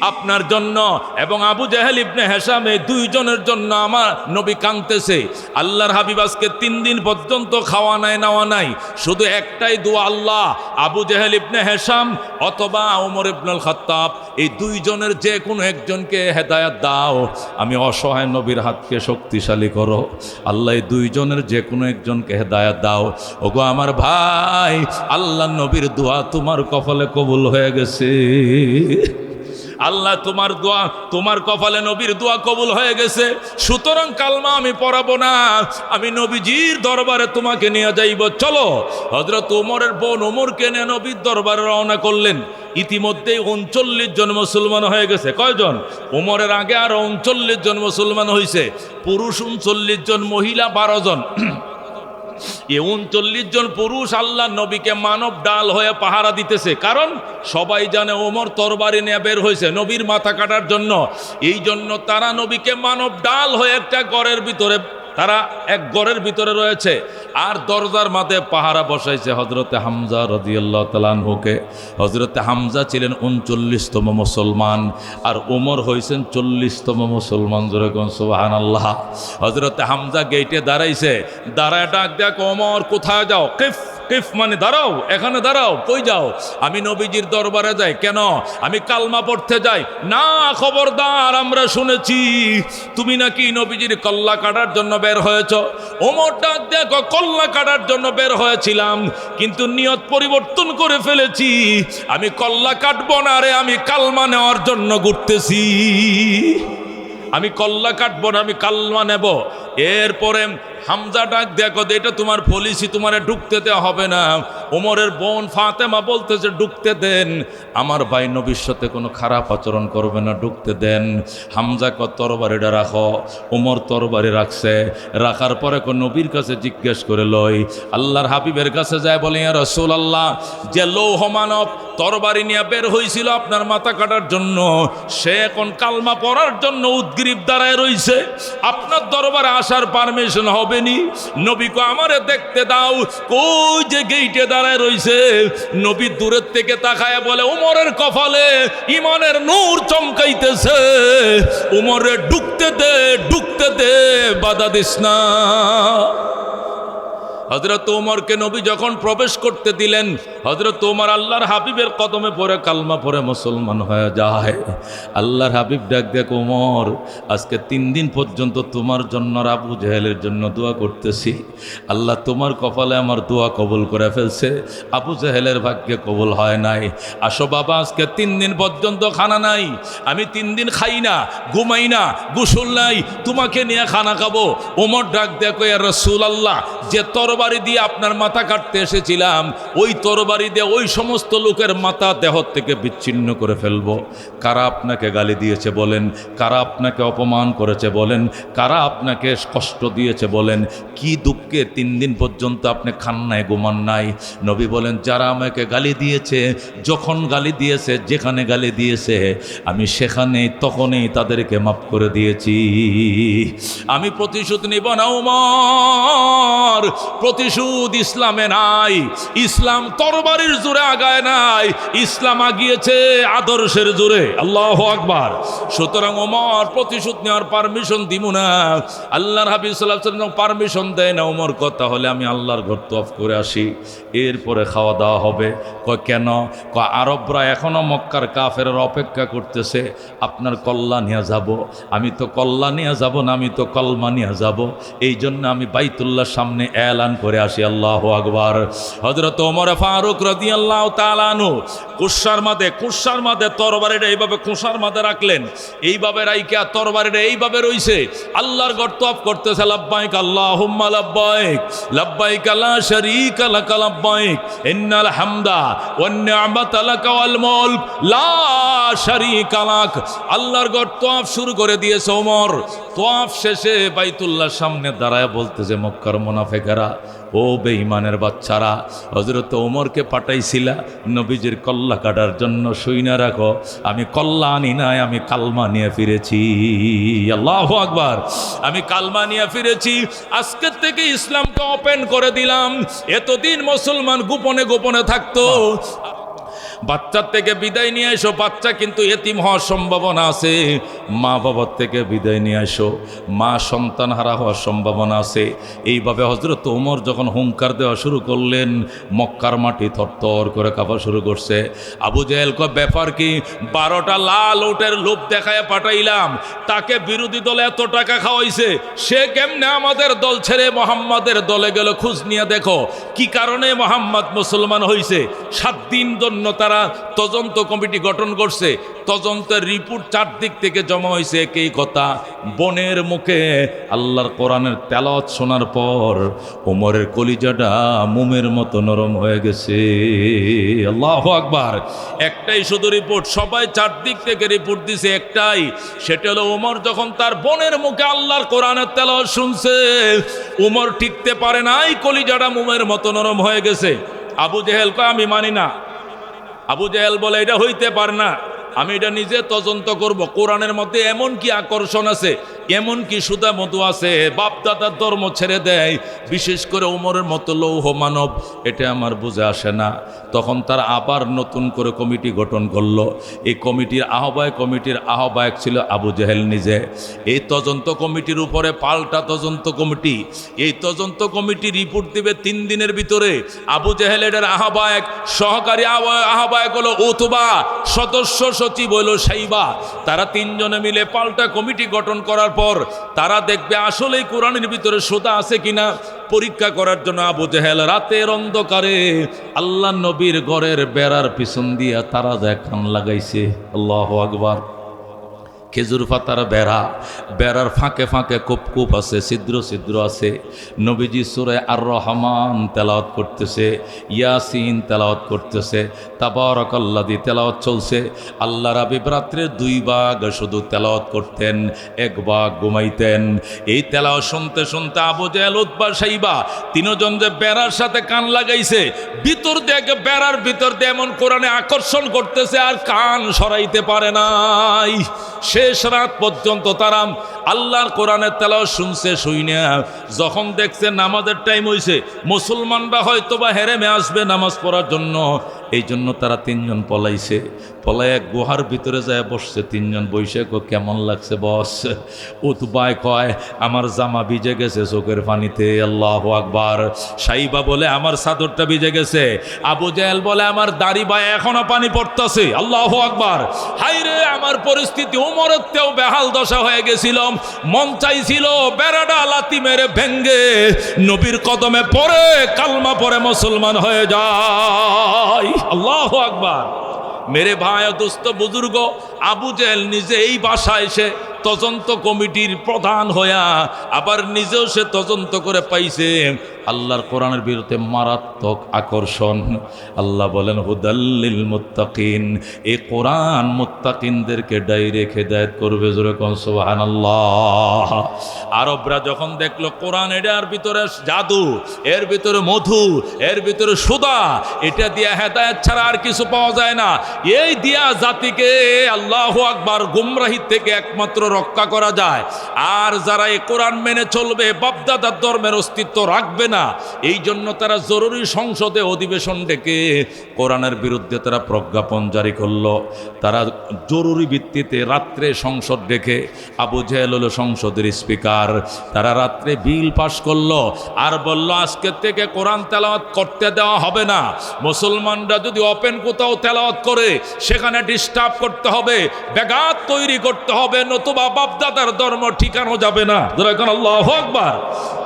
[SPEAKER 1] আপনার জন্য এবং আবু জাহেল ইবনে হিশাম এই দুইজনের জন্য আমার নবী কাঁদতেছে। আল্লাহর হাবিব আজকে 3 দিন পর্যন্ত খাওয়া নাই, নাওয়া নাই, শুধু একটাই দোয়া, আল্লাহ আবু জাহেল ইবনে হিশাম অথবা ওমর ইবনুল খাত্তাব এই দুইজনের যে কোনো একজনকে হেদায়েত দাও, আমি অসহায় নবীর হাতকে শক্তিশালী করো। আল্লাহ এই দুইজনের যে কোনো একজনকে হেদায়েত দাও। ওগো আমার ভাই, আল্লাহ নবীর দোয়া তোমার কপালে কবুল হয়ে গেছে। আল্লাহ তোমার দোয়া, তোমার কপালে নবীর দোয়া কবুল হয়ে গেছে। সুতরাং কালমা আমি পড়াবো না, আমি নবীজির দরবারে তোমাকে নিয়ে যাইব। চলো। হযরত ওমরের বোন ওমরকে নিয়ে নবীর দরবারে রওনা করলেন। ইতিমধ্যেই 39 জন মুসলমান হয়ে গেছে। কয়জন? ওমরের আগে আর 39 জন মুসলমান হয়েছে। পুরুষ 39 জন, মহিলা 12 জন। এই 39 জন পুরুষ আল্লাহ নবীকে মানব ডাল হয়ে পাহারা দিতেছে। কারণ সবাই জানে ওমর তরবারি নিয়ে বের হয়েছে নবীর মাথা কাটার জন্য। এই জন্য তারা নবীকে মানব ডাল হয়ে একটা ঘরের ভিতরে তারা এক ঘরের ভিতরে রয়েছে, আর দরজার মাঝে পাহারা বসাইছে হযরতে হামজা রাদিয়াল্লাহু তাআলা আনহুকে। হযরতে হামজা ছিলেন 39তম মুসলমান, আর ওমর হয়েছেন 40তম মুসলমান। যেরকম সুবহানাল্লাহ। হযরতে হামজা গেটে দাঁড়াইছে, দাঁড়ায় ডাক দেখ, ওমর কোথায় যাও? কিফ কিফ মানে দাঁড়াও, এখানে দাঁড়াও। কই যাও? আমি নবীজির দরবারে যাই। কেন? আমি কালমা পড়তে যাই। না, খবরদার, আমরা শুনেছি তুমি নাকি নবীজির কল্লা কাটার জন্য বের হয়েছ। ওমর ডাক দেখো, কল্লা কাটার জন্য বের হয়েছিলাম, কিন্তু নিয়ত পরিবর্তন করে ফেলেছি। আমি কল্লা কাটবো না রে, আমি কালমা নেওয়ার জন্য ঘুরতেছি। আমি কল্লা কাটবো না, আমি কালমা নেব। এরপরে হামজা ডাক দেখো, এটা তোমার পলিসি, তোমার ঢুকতে দেওয়া হবে না। ওমরের বোন ফাতেমা বলতেছে ঢুকতে দেন, আমার ভাই নবীর সাথে কোনো খারাপ আচরণ করবে না, ঢুকতে দেন। হামজা তরবারিটা রাখো। ওমর তরবারি রাখছে, রাখার পরে নবীর কাছে জিজ্ঞেস করে লই, আল্লাহর হাবিবের কাছে যায়, বলে ইয়া রাসূলুল্লাহ, যে লৌহ মানব তরবারি নিয়ে বের হয়েছিল আপনার মাথা কাটার জন্য, সে এখন কালমা পড়ার জন্য উদ্গ্রীব দাঁড়ায় রইছে, আপনার দরবারে আসার পারমিশন হবে নি? নবীকে আমারে দেখতে দাও। কই যে গেইটে দাঁড়ায় রইছে। নবী দূরের থেকে তাকায় বলে, ওমরের কপালে ইমানের নূর চমকাইতেছে, ওমরে ঢুকতে দে, ঢুকতে দে, বাধা দিস না। হযরত ওমরকে নবী যখন প্রবেশ করতে দিলেন, হযরত ওমর আল্লাহর হাবিবের কদমে পড়ে কালমা পড়ে মুসলমান হয়ে যায়। আল্লাহর হাবিব ডাক দেখ, ওমর, আজকে 3 দিন পর্যন্ত তোমার জন্য আর আবু জেহেলের জন্য দোয়া করতেছি। আল্লাহ তোমার কপালে আমার দোয়া কবুল করে ফেলছে, আবু জেহেলের ভাগ্যে কবুল হয় নাই। আসো বাবা, আজকে 3 দিন পর্যন্ত খানা নাই, আমি 3 দিন খাই না, ঘুমাই না, গোসল নাই, তোমাকে নিয়ে খানা খাবো। ওমর ডাক দেখো, ইয়া রাসূলুল্লাহ, যে তরবারি দিয়ে আপনার মাথা কাটতে এসেছিলাম, ওই তরবারি দিয়ে ওই সমস্ত লোকের মাথা দেহ থেকে বিচ্ছিন্ন করে ফেলবো। কারা আপনাকে গালি দিয়েছে বলেন, কারা আপনাকে অপমান করেছে বলেন, কারা আপনাকে কষ্ট দিয়েছে বলেন, কি দুঃখে 3 দিন পর্যন্ত আপনি খান নাই, ঘুমান নাই? নবী বলেন, যারা আমাকে গালি দিয়েছে, যখন গালি দিয়েছে, যেখানে গালি দিয়েছে, আমি সেখানে তখনই তাদেরকে মাফ করে দিয়েছি। আমি প্রতিশোধ নিব না ওমর, প্রতিশোধ ইসলামে নাই। ইসলাম তরবারির জোরে আগায় নাই, ইসলাম আগিয়েছে আদর্শের জোরে। আল্লাহু আকবার। সুতরাং ওমর প্রতিশোধ নেওয়ার পারমিশন দিব না। আল্লাহর হাবিব সাল্লাল্লাহু আলাইহি ওয়াসাল্লাম পারমিশন দেয় না। ওমর কথা হলে আমি আল্লাহর ঘর তওয়াফ করে আসি, এরপরে খাওয়া দাওয়া হবে। কয় কেন? কয় আরবরা এখনো মক্কার কাফেরের অপেক্ষা করতেছে, আপনার কল্যাণ নিয়ে যাব। আমি তো কল্যাণ নিয়ে যাব না, আমি তো কলমা নিয়ে যাব। এই জন্য আমি বাইতুল্লাহর সামনে এলান করে আসি। আল্লাহু আকবার। হযরত ওমর ফারুক রাদিয়াল্লাহু তাআলা আনহু কুশার মাঝে তরবারিটা এইভাবে কুশার মাঝে রাখলেন, এইভাবে রাইখা তরবারিটা এইভাবে রইছে। আল্লাহর ঘর তওয়াফ করতেছে, লাব্বাইক আল্লাহুম্মা লাব্বাইক, লাব্বাইক লা শারীকা লাকা লাব্বাইক, ইন্নাল হামদা ওয়ান নি'মাতা লাকা ওয়াল মুলক লা শারীকা লাক। আল্লাহর ঘর তওয়াফ শুরু করে দিয়েছে ওমর। তওয়াফ শেষে বাইতুল্লাহর সামনে দাঁড়ায় বলতেছে, মক্কার মুনাফিকরা, ও বেঈমানের বাচ্চারা, হযরত ওমরকে পাঠাইছিলা নবীজির কল্লা কাটার জন্য, শুইনা রাখো, আমি কল্লা আনি নাই, আমি কালমা নিয়ে ফিরেছি। আল্লাহু আকবার। আমি কালমা নিয়ে ফিরেছি, আজকের থেকে ইসলামকে ওপেন করে দিলাম। এতদিন মুসলমান গোপনে গোপনে থাকতো। বাচ্চার থেকে বিদায় নিয়ে এসো, বাচ্চা কিন্তু এতিম হওয়ার সম্ভাবনা আছে। মা বাবার থেকে বিদায় নিয়ে এসো, মা সন্তান হারা হওয়ার সম্ভাবনা আছে। এইভাবে হযরত ওমর যখন হুঙ্কার দেওয়া শুরু করলেন, মক্কার মাটি থরথর করে কাঁপা শুরু করছে। আবু জেহেল কয়, ব্যাপার কি? 12টা লাল উটের লোভ দেখায় পাঠাইলাম, তাকে বিরোধী দলে এত টাকা খাওয়াইছে, সে কেমনে আমাদের দল ছেড়ে মোহাম্মদের দলে গেল? খোঁজ নিয়ে দেখো কি কারণে মোহাম্মদ মুসলমান হয়েছে। 7 দিন জন্য তারা তদন্ত কমিটি গঠন করছে। তদন্তের রিপোর্ট 4 দিক থেকে জমা হয়েছে। একই কথা, বনের মুখে আল্লাহর কোরআনের তেলাওয়াত শোনার পর ওমরের কলিজাটা মোমের মতো নরম হয়ে গেছে। আল্লাহু আকবার। একটাই শুধু রিপোর্ট, সবাই 4 দিক থেকে রিপোর্ট দিছে একটাই, সেটা হলো ওমর যখন তার বোনের মুখে আল্লাহর কোরআনের তেলাওয়াত শুনছে, ওমর টিকতে পারে নাই, কলিজাটা মোমের মতো নরম হয়ে গেছে। আবু জেহেল কয়, আমি মানি না। আবু জেহেল বলে, এটা হইতে পারে না, আমি এটা নিজে তদন্ত করব। কোরআনের মধ্যে এমন কি আকর্ষণ আছে এমন কি সুদা মধু আছে বাপদাদার ধর্ম ছেড়ে দেয়, বিশেষ করে ওমরের মতো লৌহ মানব, এটা আমার বুঝে আসে না। তখন তারা আবার নতুন করে কমিটি গঠন করলো। এই কমিটির আহ্বায়ক ছিল আবু জেহেল নিজে। এই তদন্ত কমিটির উপরে পাল্টা তদন্ত কমিটি। এই তদন্ত কমিটি রিপোর্ট দিবে 3 দিনের ভিতরে। আবু জেহেলের আহ্বায়ক, সহকারী আহ্বায়ক হলো উতবা, সদস্য সচিব হলো সাইবা। তারা 3 জনে মিলে পাল্টা কমিটি গঠন করার পর তারা দেখবে আসলেই কোরআনের ভিতরে সোদা আছে কিনা পরীক্ষা করার জন্য আবু জেহেল রাতের অন্ধকারে আল্লাহ নবীর ঘরের বেড়ার পিছন দিয়া তারা দেখান লাগাইছে। আল্লাহু আকবার। খেজুর পাতার বেড়ার ফাঁকে ফাঁকে কূপ আছে, ছিদ্র আছে। নবীজি সূরা আর রহমান তেলাওয়াত করতেছে, ইয়াসিন তেলাওয়াত করতেছে, তাবারাকাল্লাযী তেলাওয়াত চলছে। আল্লাহর হাবিব রাত্রে 2 ভাগ শুধু তেলাওয়াত করতেন, 1 ভাগ ঘুমাইতেন। এই তেলাওয়াত শুনতে শুনতে আবু জেহেল, উতবা, সাইবা 3 জন যে বেড়ার সাথে কান লাগাইছে, বেড়ার ভিতর দিয়ে এমন কোরআনে আকর্ষণ করতেছে আর কান সরাইতে পারে নাই। শেষ রাত পর্যন্ত তারা আল্লাহর কোরআনের তেলাওয়াত শুনছে। শুইনা যখন দেখছে নামাজের টাইম হইছে, মুসলমানরা হয়তো বা হেরেমে আসবে নামাজ পড়ার জন্য, এই জন্য তারা 3 জন পলাইছে। পলায় এক গুহার ভিতরে যায় বসছে। 3 জন বৈশে কেমন লাগছে বস? উতবায় কয় আমার জামা ভিজে গেছে চোখের পানিতে। আল্লাহু আকবার। সাইবা বলে আমার চাদরটা ভিজে গেছে। আবু জেহেল বলে আমার দাড়ি বা এখনো পানি পড়তেছে। আল্লাহু আকবার। হাইরে আমার পরিস্থিতি ওমরের তেও বেহাল দশা হয়ে গেছিল। মন চাইছিল বেড়াটা লাথি মেরে ভেঙ্গে নবীর কদমে পড়ে কালমা পড়ে মুসলমান হয়ে যায়। আল্লাহু আকবার। মেরে ভাই ও দোস্ত বুজুর্গ, আবু জেহেল নিজে এই বাসায় এসে তদন্ত কমিটির প্রধান হইয়া আবার নিজেও সে তদন্ত করে পাইছে আল্লাহর কোরআনের বিরুদ্ধে মারাত্মক আকর্ষণ। আল্লাহ বলেন হুদাল্লিল মুত্তাকিন, এই কোরআন মুত্তাকিনদেরকে ডাইরেক্ট হেদায়েত করবে। জোরে কোন সুবহানাল্লাহ। আরবরা যখন দেখলো কোরআন এটার ভিতরে জাদু, এর ভিতরে মধু, এর ভিতরে সুদা, এটা দিয়া হেদায়েত ছাড়া আর কিছু পাওয়া যায় না, এই দিয়া জাতিকে আল্লাহু আকবার গুমরাহি থেকে একমাত্র রক্ষা করা যায়। আর যারা এই কোরআন মেনে চলবে বাপদাদার ধর্মের অস্তিত্ব রাখবে না, এই জন্য তারা জরুরি সংসদে অধিবেশন ডেকে কোরআনের বিরুদ্ধে তারা প্রজ্ঞাপন জারি করলো। তারা জরুরি ভিত্তিতে রাত্রে সংসদ ডেকে, আবু জেহেল হলো সংসদের স্পিকার, তারা রাত্রে বিল পাশ করলো আর বলল আজকের থেকে কোরআন তেলাওয়াত করতে দেওয়া হবে না। মুসলমানরা যদি ওপেন কোথাও তেলাওয়াত করে সেখানে ডিস্টার্ব করতে হবে, ব্যাঘাত তৈরি করতে হবে, নতুবা বাপদাদার ধর্ম ঠিকানো যাবে না। আল্লাহু আকবার।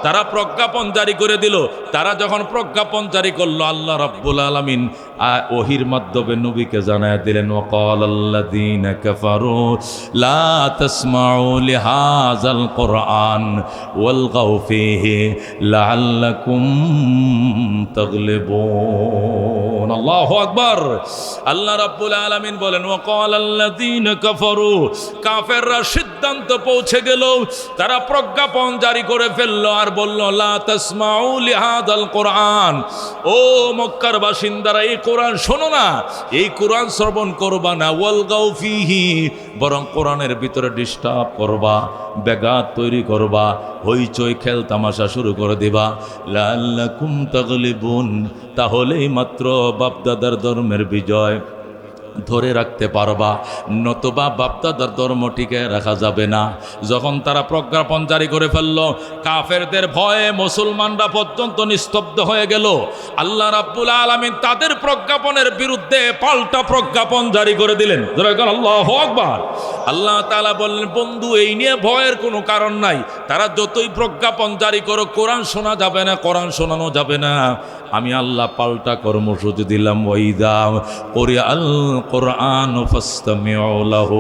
[SPEAKER 1] তারা প্রজ্ঞাপন জারি করে দিল। তারা যখন প্রজ্ঞাপন জারি করলো, আল্লাহ রাব্বুল আলামিন ওহির মাধ্যমে নবীকে জানায় দিলেন ওয়াকালাল্লাযীনা কাফারু লা তাসমাউ লিহাযাল কুরআন ওয়ালগাউ ফীহি লাআল্লাকুম তাগলিবুন। আল্লাহু আকবার। আল্লাহ রাব্বুল আলামিন বলেন ওয়াকালাল্লাযীনা কাফারু, কাফেররা সিদ্ধান্ত পৌঁছে গেল, তারা প্রজ্ঞাপন জারি করে ফেললো আর বলল লা তাসমাউ লিহাযাল কুরআন, ও মক্কার বাসিন্দারা এই কোরআন শোনো না, এই কোরআন শ্রবণ করবা না, ওয়ালগাউ ফীহি, বরং কোরআনের ভিতরে ডিস্টার্ব করবা, ব্যাঘাত তৈরি করবা, হইচই খেল তামাশা শুরু করে দিবা। লাআল্লাকুম তাগলিবুন, তাহলেই মাত্র বাপদাদার ধর্মের বিজয় ধরে রাখতে পারবা, নতুবা বাপদাদার ধর্ম টিকে রাখা যাবে না। যখন তারা প্রজ্ঞাপন জারি করে ফেলল, কাফেরদের ভয়ে মুসলমানরা পর্যন্ত নিস্তব্ধ হয়ে গেল। আল্লাহ রাব্বুল আলামিন তাদের প্রজ্ঞাপনের বিরুদ্ধে পাল্টা প্রজ্ঞাপন জারি করে দিলেন। আল্লাহু আকবার। আল্লাহ তাআলা বললেন বন্ধু, এই নিয়ে ভয়ের কোনো কারণ নাই। তারা যতই প্রজ্ঞাপন জারি করো, কোরআন শোনা যাবে না, কোরআন শোনানো যাবে না। আমি আল্লাহ পাল্টা কর্মসূচি দিলাম, ওয়াইদা কুরিআল কুরআন ফাসতামিউ লাহু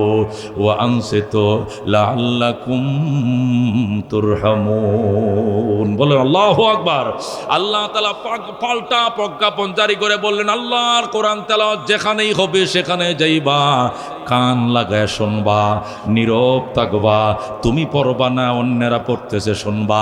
[SPEAKER 1] ওয়া আনসিতু লাআল্লাকুম তুরহামুন। বলেন আল্লাহু আকবার। আল্লাহ তাআলা পাল্টা প্রজ্ঞাপন জারি করে বললেন আল্লাহর কোরআন তেলাওয়াত যেখানেই হবে সেখানে যাইবা, কান লাগায় শুনবা, নীরব থাকবা। তুমি পড়বা না, অন্যেরা পড়তেছে শুনবা।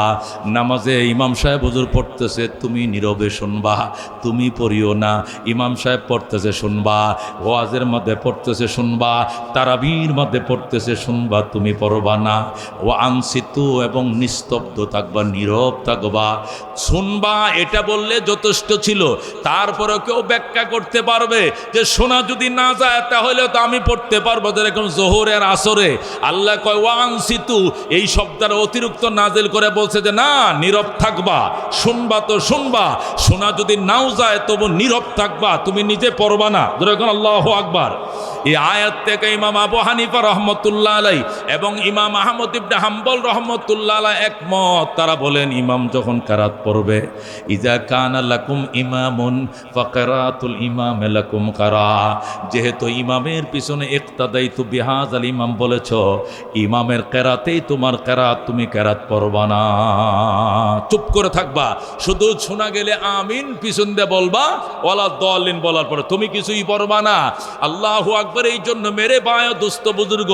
[SPEAKER 1] নামাজে ইমাম সাহেব হুজুর পড়তেছে, তুমি নীরবে শুনবা, তুমি পড়িও না। ইমাম সাহেব পড়তেছে শুনবা, ওয়াজের মধ্যে পড়তেছে শুনবা, তারাবির মধ্যে পড়তেছে শুনবা, তুমি পড়বা না। ও আনসিতু, এবং নিস্তব্ধ থাকবা, নীরব থাকবা, শুনবা। এটা বললে যথেষ্ট ছিল। তারপরে কেউ ব্যাখ্যা করতে পারবে যে শোনা যদি না যায় তাহলে তো আমি পড়তে পারবো, যেরকম জোহরের আসরে আল্লাহ কয় ওয়ান সিতু, এই শব্দটা অতিরিক্ত নাজিল করে বলছে যে না, নীরব থাকবা, শুনবা তো শুনবা, শোনা যদি নাও যায় তবু নীরব থাকবা, তুমি নিজে পড়বা না। যেরকম আল্লাহু আকবার। এই আয়াত থেকে ইমাম আবু হানিফা রহমতুল্লাহ আলাই এবং ইমাম আহমদ ইবনে হাম্বল রহমতুল্লাহ আলাই একমত। তারা বলেন ইমাম যখন কেরাত পড়বে, ইজা কানা লাকুম ইমামুন ফাকিরাতুল ইমাম লাকুম কারা, যেহেতু ইমামের পিছনে ইক্তাদাইতু বিহাযাল ইমাম বলেছ, ইমামের কেরাতেই তোমার কেরাত, তুমি কেরাত পড়বা না, চুপ করে থাকবা। শুধু শোনা গেলে আমিন পিছন দিয়ে বলবা, ওয়ালা দাল্লিন বলার পরে তুমি কিছুই পড়বা না। আল্লাহু আকবার। এই জন্য মেরে ভাই দোস্ত বুজুর্গ,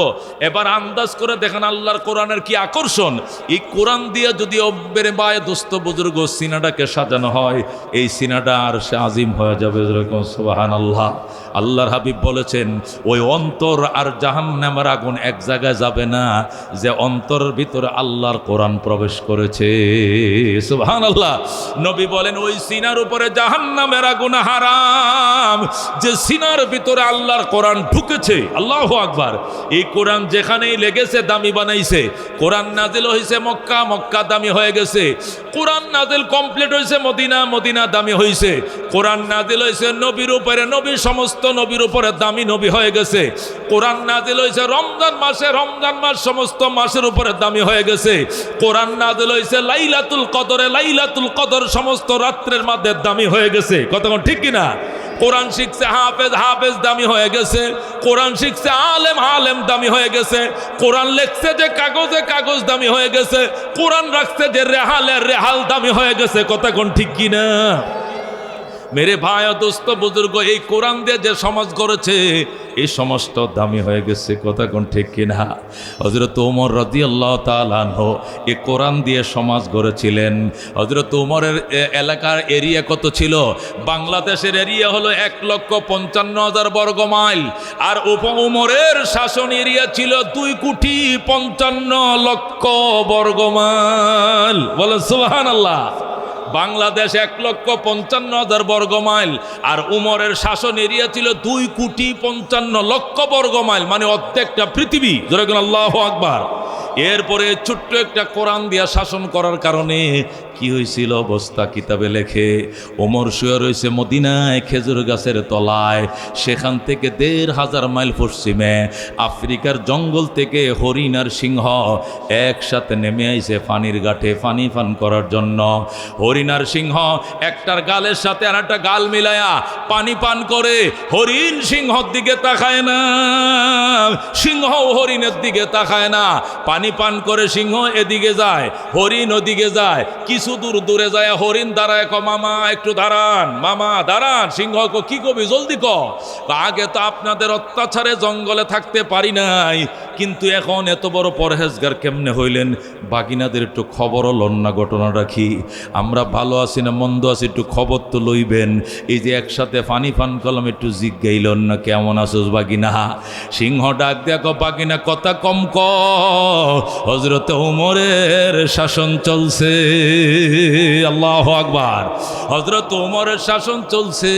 [SPEAKER 1] এবার আন্দাজ করে দেখেন আল্লাহর কোরআনের কি আকর্ষণ। এই কোরআন দিয়ে যদি মেরে ভাই দোস্ত বুজুর্গ সিনাটাকে সাজানো হয়, এই সিনাটা আর সে আজিম হয়ে যাবে। যেরকম সুবহানাল্লাহ। আল্লাহর হাবিব বলেছেন ওই অন্তর আর জাহান্নামের আগুন এক জায়গায় যাবে না, যে অন্তরের ভিতরে আল্লাহর কোরআন প্রবেশ করেছে। সুবহানাল্লাহ। নবী বলেন ওই সিনার উপরে জাহান্নামের আগুন হারাম, যে সিনার ভিতরে আল্লাহর কোরআন ঢুকেছে। আল্লাহু আকবার। এই কোরআন যেখানেই লেগেছে দামি বানাইছে। কোরআন নাজিল হয়েছে মক্কা, মক্কা দামি হয়ে গেছে। কোরআন নাজিল কমপ্লিট হয়েছে মদিনা, মদিনা দামি হয়েছে। কোরআন নাজিল হয়েছে নবীর উপরে, নবী সমস্ত নবীর উপরে দামি নবী হয়ে গেছে। কোরআন নাজিল হয়েছে রমজান মাসে, রমজান মাস সমস্ত মাসের উপরে দামি হয়ে গেছে। কোরআন নাজিল হয়েছে লাইলাতুল কদরে, লাইলাতুল কদর সমস্ত রাত্রের মধ্যে দামি হয়ে গেছে। কতক্ষণ ঠিক কিনা? কোরআন শিখছে হাফেজ, হাফেজ দামি হয়ে গেছে। কোরআন শিখছে আলেম, আলেম দামি হয়ে গেছে। কোরআন লিখছে যে কাগজে, কাগজ দামি হয়ে গেছে। কোরআন রাখছে যে রেহালের, রেহাল দামি হয়ে গেছে। কতক্ষণ ঠিক কিনা? মেরে ভাই ও দোস্ত বুজুর্গ, এই কোরআন দিয়ে যে সমাজ গড়েছে এই সমাজটা দামি হয়ে গেছে। কথা কোন ঠিক কিনা? হযরত ওমর রাদিয়াল্লাহু তাআলা আনহু এই কোরআন দিয়ে সমাজ গড়েছিলেন। হযরত ওমরের এলাকার এরিয়া কত ছিল? বাংলাদেশের এরিয়া হলো 1,55,000 বর্গ মাইল, আর ওমরের শাসন এরিয়া ছিল 2,55,00,000 বর্গ মাইল। বলেন সুবহানাল্লাহ। বাংলাদেশ 1,55,000 বর্গ মাইল, আর উমরের শাসন এরিয়া ছিল 2,55,00,000 বর্গ মাইল, মানে অর্ধেকটা পৃথিবী। যেরকম আল্লাহু আকবার। এরপরে ছোট্ট একটা কোরআন দিয়া শাসন করার কারণে কি হয়েছিল অবস্থা কিতাবে লেখে, ওমর শুয়ে রয়েছে মদিনায় খেজুর গাছের তলায়। সেখান থেকে 1,500 মাইল পশ্চিমে আফ্রিকার জঙ্গল থেকে হরিণ আর সিংহ একসাথে নেমে আইছে পানির ঘাটে পানি পান করার জন্য। হরিণ আর সিংহ একটার গালের সাথে আর একটা গাল মিলায়া পানি পান করে। হরিণ সিংহর দিকে তাকায় না, সিংহ হরিণের দিকে তাকায় না। পানি পান করে সিংহ এদিকে যায়, হরিণ ওদিকে যায়। কিছু দূর দূরে যায় হরিণ দাঁড়ায়, মামা একটু দাঁড়ান, মামা দাঁড়ান। সিংহ কি কবি, জলদি আগে তো আপনাদের অত্যাচারে জঙ্গলে থাকতে পারি নাই, কিন্তু এখন এত বড় পরহেজগার কেমনে হইলেন? বাগিনাদের একটু খবরও লন না, ঘটনা রাখি। আমরা ভালো আছি না মন্দ আছি একটু খবর তো লইবেন। এই যে একসাথে পানি পান করলাম, একটু জিজ্ঞাইলন না কেমন আছোস বাগিনা। সিংহ ডাক দেখো, বাগিনা কথা কম ক, হযরত ওমরের শাসন চলছে। আল্লাহু আকবার। হযরত ওমরের শাসন চলছে,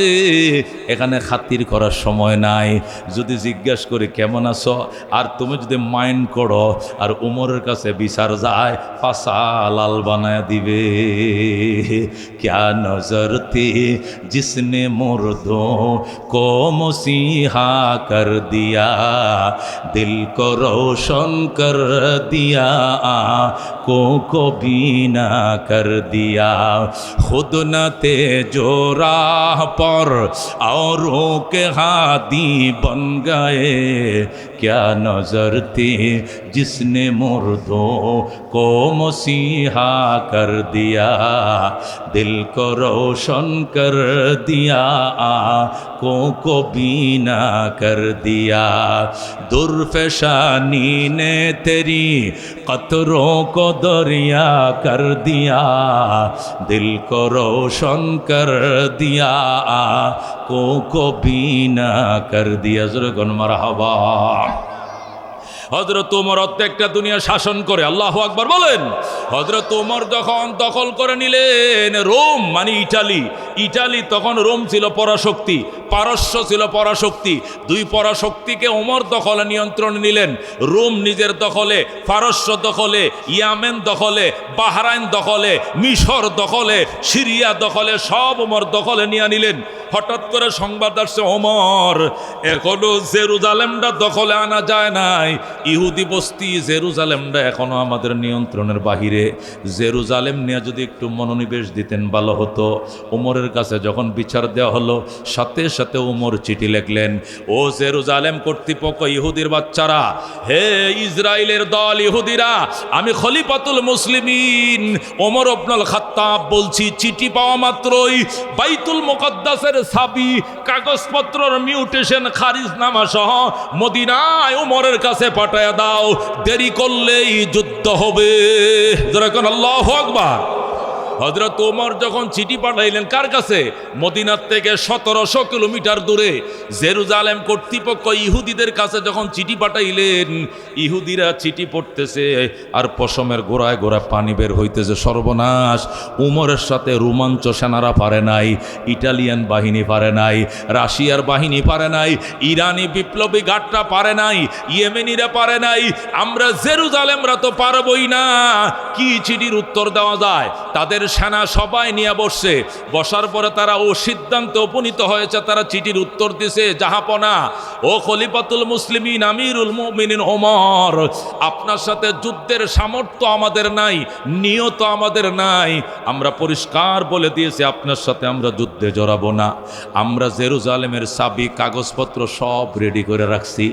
[SPEAKER 1] এখানে খাতির করার সময় নাই। যদি জিজ্ঞাসা করে কেমন আছো, আর তুমি যদি মাইন্ড করো আর ওমরের কাছে বিচার যায়, ফাঁসা লাল বানায় দিবে। ক্যা নজর থি জিসনে মুর্দোं को मसीहा कर दिया, दिल को रोशन कर दिया, आँखों को बीना कर दिया, खुद न थे जो राह पर औरों के हादी बन गए, क्या नजर थी जिसने मुर्दों को मसीहा कर दिया, दिल को रोशन कर दिया, आँखों को बीना कर दिया। दुर्फशानी ने तेरी कतरों को दरिया कर दिया, दिल को रोशन कर दिया, आँखों को बीना कर दिया। ज़रा मरहबा। হযরত ওমর অর্ধেকটা দুনিয়া শাসন করে, আল্লাহু আকবার বলেন। হযরত ওমর যখন দখল করে নিলেন রোম মানে ইটালি তখন রোম ছিল পরাশক্তি, পারস্য ছিল পরাশক্তি। দুই পরাশক্তিকে ওমর দখলে নিয়ন্ত্রণে নিলেন। রোম নিজের দখলে, পারস্য দখলে, ইয়ামেন দখলে, বাহরাইন দখলে, মিশর দখলে, সিরিয়া দখলে, সব ওমর দখলে নিয়ে নিলেন। হঠাৎ করে সংবাদ আসছে ওমর এখনো জেরুজালেমটা দখলে আনা যায় নাই, ইহুদি বস্তি জেরুজালেমটা এখনো আমাদের নিয়ন্ত্রণের বাহিরে। জেরুজালেম নিয়ে যদি একটু মনোনিবেশ দিতেন ভালো হতো। ওমরের কাছে যখন বিচার দেওয়া হলো, সাথে সাথে ওমর চিঠি লিখলেন, ও জেরুজালেম কর্তৃপক্ষ, ইহুদির বাচ্চারা, হে ইসরায়েলের দল ইহুদিরা, আমি খলিফাতুল মুসলিমিন ওমর ইবনুল খাত্তাব বলছি, চিঠি পাওয়া মাত্রই বাইতুল মুকদ্দাসের চাবি, কাগজপত্রের মিউটেশন, খারিজনামা সহ মদিনায় ওমরের কাছে পাঠায়া দাও, দেরি করলেই যুদ্ধ হবে। যারা কোন আল্লাহু আকবার। হযরত ওমর যখন চিঠি পাঠাইলেন কার কাছে? মদিনার থেকে 1700 কিলোমিটার দূরে জেরুজালেম কর্তৃপক্ষ ইহুদিদের কাছে যখন চিঠি পাঠাইলেন, ইহুদিরা চিঠি পড়তেছে আর পশমের গোড়ায় গোড়ায় পানি বের হইতেছে। সর্বনাশ! ওমরের সাথে রোমাঞ্চ সেনারা পারে নাই, ইটালিয়ান বাহিনী পারে নাই, রাশিয়ার বাহিনী পারে নাই, ইরানি বিপ্লবী গাটরা পারে নাই, ইয়েমেনিরা পারে নাই, আমরা জেরুজালেমরা তো পারবই না। কি চিঠির উত্তর দেওয়া যায়? তাদের সেনা সবাই নিয়ে বসছে। বসার পরে তারা ও সিদ্ধান্তে উপনীত হয়েছে, তারা চিঠির উত্তর দিছে, জাহাপনা ও খলিফাতুল মুসলিমিন আমিরুল মুমিনিন ওমর, আপনার সাথে যুদ্ধের সামর্থ্য আমাদের নাই, নিয়ত আমাদের নাই। আমরা পরিষ্কার বলে দিয়েছি আপনার সাথে আমরা যুদ্ধে জড়াবো না। আমরা জেরুজালেমের চাবি, কাগজপত্র সব রেডি করে রাখছি।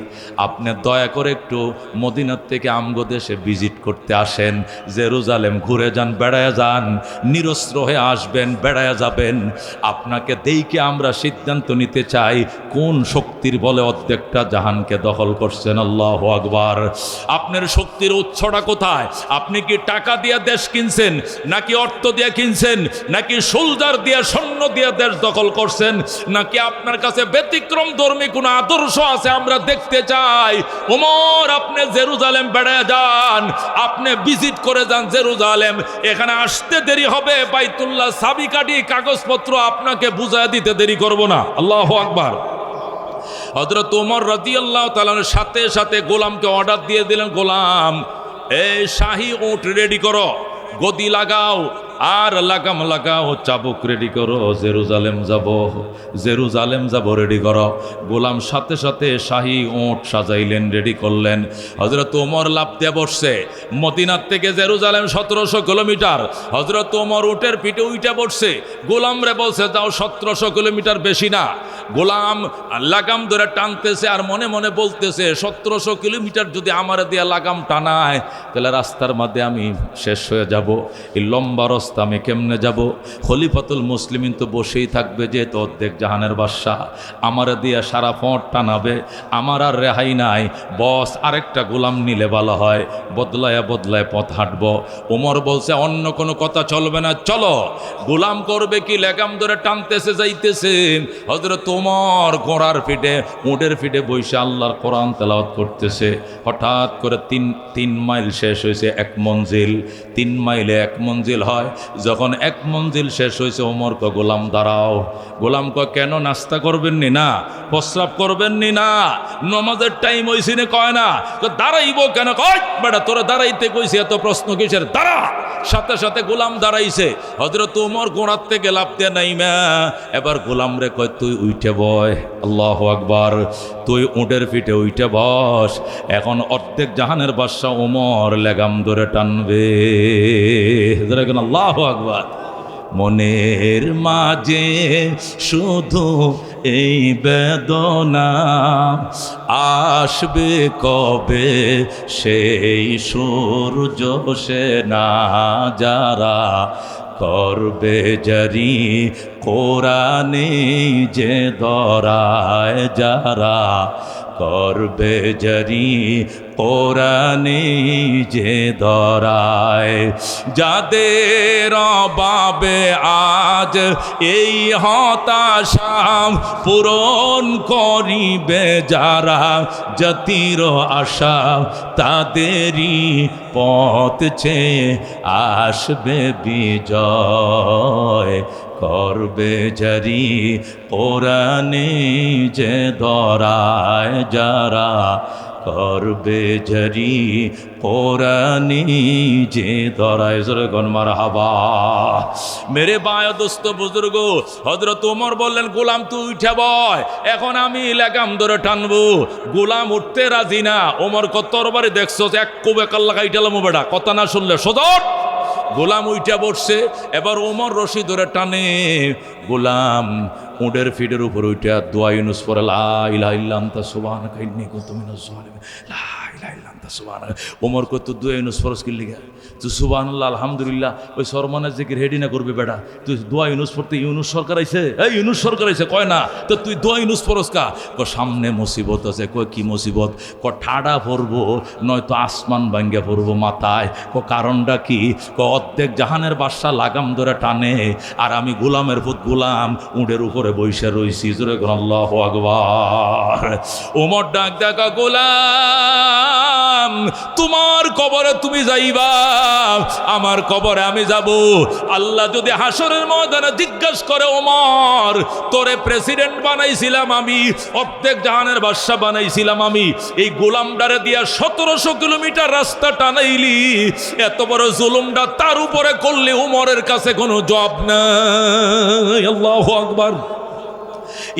[SPEAKER 1] আপনি দয়া করে একটু মদিনার থেকে আমগো দেশে ভিজিট করতে আসেন, জেরুজালেম ঘুরে যান, বেড়ায় যান, নিরস্ত্র হয়ে আসবেন, বেড়ায়া যাবেন। আপনাকে দেইকে আমরা সিদ্ধান্ত নিতে চাই কোন শক্তির বলে অর্ধেকটা জাহানকে দখল করছেন। আল্লাহু আকবার। আপনার শক্তির উৎসটা কোথায়? আপনি কি টাকা দিয়ে দেশ কিনছেন, নাকি অর্থ দিয়ে কিনছেন, নাকি সোলজার দিয়ে সৈন্য দিয়ে দেশ দখল করছেন, নাকি আপনার কাছে ব্যতিক্রম ধর্মী কোনো আদর্শ আছে? আমরা দেখতে চাই। ওমর, আপনি জেরুজালেম বেড়ায় যান, আপনি ভিজিট করে যান জেরুজালেম। এখানে আসতে দেরি হবে, বাইতুল্লাহ চাবি কাঠি কাগজপত্র আপনাকে বুঝায় দিতে দেরি করব না। আল্লাহু আকবার। হযরত ওমর রাদিয়াল্লাহু তাআলার সাথে সাথে গোলামকে অর্ডার দিয়ে দিলেন, গোলাম এই শাহী উট রেডি করো, গদি লাগাও আর লাগাম লাগাও, চাবুক রেডি করো, জেরুজালেম যাব রেডি করো। গোলাম সাথে সাথে শাহী উট সাজাইলেন, রেডি করলেন। হযরত ওমর লাফ দিয়ে বসছে। মদিনার থেকে জেরুজালেম 1700 কিলোমিটার। হযরত ওমর উটের পিঠে উইটা বসছে। গোলাম রে বলছে, যাও, 1700 কিলোমিটার বেশি না। গোলাম লাগাম ধরে টানতেছে আর মনে মনে বলতেছে, 1700 কিলোমিটার যদি আমার দিয়া লাগাম টানায় তাহলে রাস্তার মধ্যে আমি শেষ হয়ে যাব। এই লম্বা রাস্তা আমি কেমনে যাব? খলিফাতুল মুসলিমিন তো বসেই থাকবে, যেহেতু অর্ধেক জাহানের বাদশাহ, আমার দিয়া সারা ফোঁট টানাবে, আমার আর রেহাই নাই। বস, আরেকটা গোলাম নিলে ভালো হয়, বদলায় পথ হাঁটব। ওমর বলছে, অন্য কোনো কথা চলবে না, চলো। গোলাম করবে কি? লাগাম ধরে টানতেছে, যাইতেছে। হযরত ওমর ঘোড়ার পিঠে, উটের পিঠে বসে আল্লাহর কোরআন তেলাওয়াত করতেছে। হঠাৎ করে তিন মাইল শেষ হয়েছে, 1 মঞ্জিল। 3 মাইলে 1 মঞ্জিল হয়। যখন 1 মঞ্জিল শেষ হয়েছে, ওমর কয়, গোলাম দাঁড়াও। গোলাম কয়, কেন? নাস্তা করবেন নি না? প্রস্রাব করবেন নি না? নমাজের টাইম হয়েছে না? কয় না। দাঁড়াইব কেন? কয়, বেটা তোরা দাঁড়াইতে কইছে, এত প্রশ্ন কিসের? দাঁড়া। সাথে সাথে গোলাম দাঁড়াইছে। হযরত ওমর গোড়ার থেকে লাফ দিয়ে নাইমা এবার গোলাম রে কয়, তুই উইঠে বয়। আল্লাহু আকবার। তুই উটের পিঠে উইঠে বস। এখন অর্ধেক জাহানের বাদশা ওমর লাগাম ধরে টানবে। আল্লাহু আকবার। মনের মাঝে শুধু এই বেদনা, আসবে কবে সেই সূর্য সেনা, যারা করবে জারি কোরআনে যে দরায়, যারা করবে জারি কোরআনে যে দরায়, যাদের অভাবে আজ এই হতাশা পূরণ করিবে যারা, জাতির আশা তাদেরই পথ চেয়ে আসবে বিজয়, করবে জারি কোরআনে যে দরায়, যারা করবে জারি কোরআনে যে দরায়। জোরে গণ মারহাবা। মেরে বায় দোস্ত বুজুর্গ, হযরত ওমর বললেন, গোলাম তুই উঠে বয়, এখন আমি লাগাম ধরে টানবো। গোলাম উঠতে রাজি না। ওমর কত তরবারি দেখছো, এক কোবে কাল্লা কাইটালাম বেটা, কথা না শুনলে সদর। গোলাম উইটা বসছে, এবার ওমর রশি ধরে টানে। গোলাম উটের ফিটের উপর উইটা দোয়া ইউনুস পড়ে, লা ইলাহা ইল্লা আনতা সুবহানাকা ইন্নী কুনতু মিনাজ জালিমিন, লা ইলাহা ইল্লা আনতা সুবহানাকা। ওমর কত দোয়া ইউনুস ফরজ কি লিগা? তুই সুবহানাল্লাহ আলহামদুলিল্লাহ ওই সরমানের জিকির হেডি না করবি বেটা, তুই দোয়া ইউনুস পড়তে ইউনুস সরকার আইছে, এই ইউনুস সরকার আইছে কয় না, তো তুই দোয়া ইউনুস ফরজ কা? সামনে মুসিবত আছে। কয় কি মুসিবত? ঠাডা পড়বো, নয়তো আসমান ভাঙ্গা পড়বো মাথায়। কারণটা কি? অর্ধেক জাহানের বাদশা লাগাম ধরে টানে, আর আমি গোলামের পুত গোলাম উটের উপরে বইসা রইছি। জোরে আল্লাহু আকবার। ওমর ডাক দেখা, গোলাম তোমার কবরে তুমি যাইবা, আমার কবরে আমি যাব। আল্লাহ যদি হাসরের ময়দানে জিজ্ঞাসা করে, ওমর তোরে প্রেসিডেন্ট বানাইছিলাম আমি, অর্ধেক জাহানের বাদশা বানাইছিলাম আমি, এই গোলামডারে দিয়া 1700 কিলোমিটার রাস্তা টানাইলি, এত বড় জুলুমটা তার উপরে করলে উমরের কাছে কোনো জবাব নাই। আল্লাহু আকবার।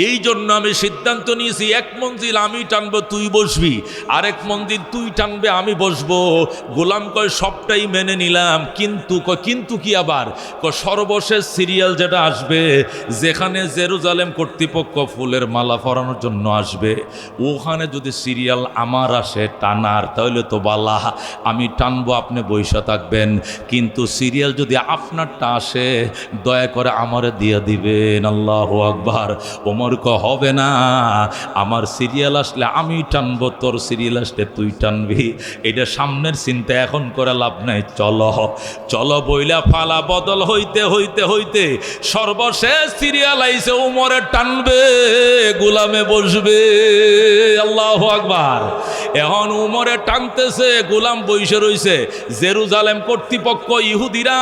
[SPEAKER 1] এই জন্য আমি সিদ্ধান্ত নিয়েছি, এক মঞ্জিল আমি টানবো তুই বসবি, আরেক মঞ্জিল তুই টানবে আমি বসবো। গোলাম কয় সবটাই মেনে নিলাম, কিন্তু কি আবার? সর্বশেষ সিরিয়াল যেটা আসবে, যেখানে জেরুজালেম কর্তৃপক্ষ ফুলের মালা পরানোর জন্য আসবে, ওখানে যদি সিরিয়াল আমার আসে টানার, তাহলে তো বালা, আমি টানবো, আপনি বৈশা থাকবেন। কিন্তু সিরিয়াল যদি আপনারটা আসে, দয়া করে আমারে দিয়ে দিবেন। আল্লাহু আকবার। ওমর হবে না, আমার সিরিয়াল আসলে আমি টানবো, তোর সিরিয়াল আসলে তুই টানবি। এটা সামনের চিন্তা এখন করে লাভ নাই। চলো চলো বইলা ফালা বদল হইতে হইতে হইতে সর্বশেষ সিরিয়াল আইছে, উমরে টানবে, গোলামে বসবে। আল্লাহু আকবার। এখন উমরে টানতেছে, গোলাম বইসে রইছে। জেরুজালেম কর্তৃপক্ষ, ইহুদিরা,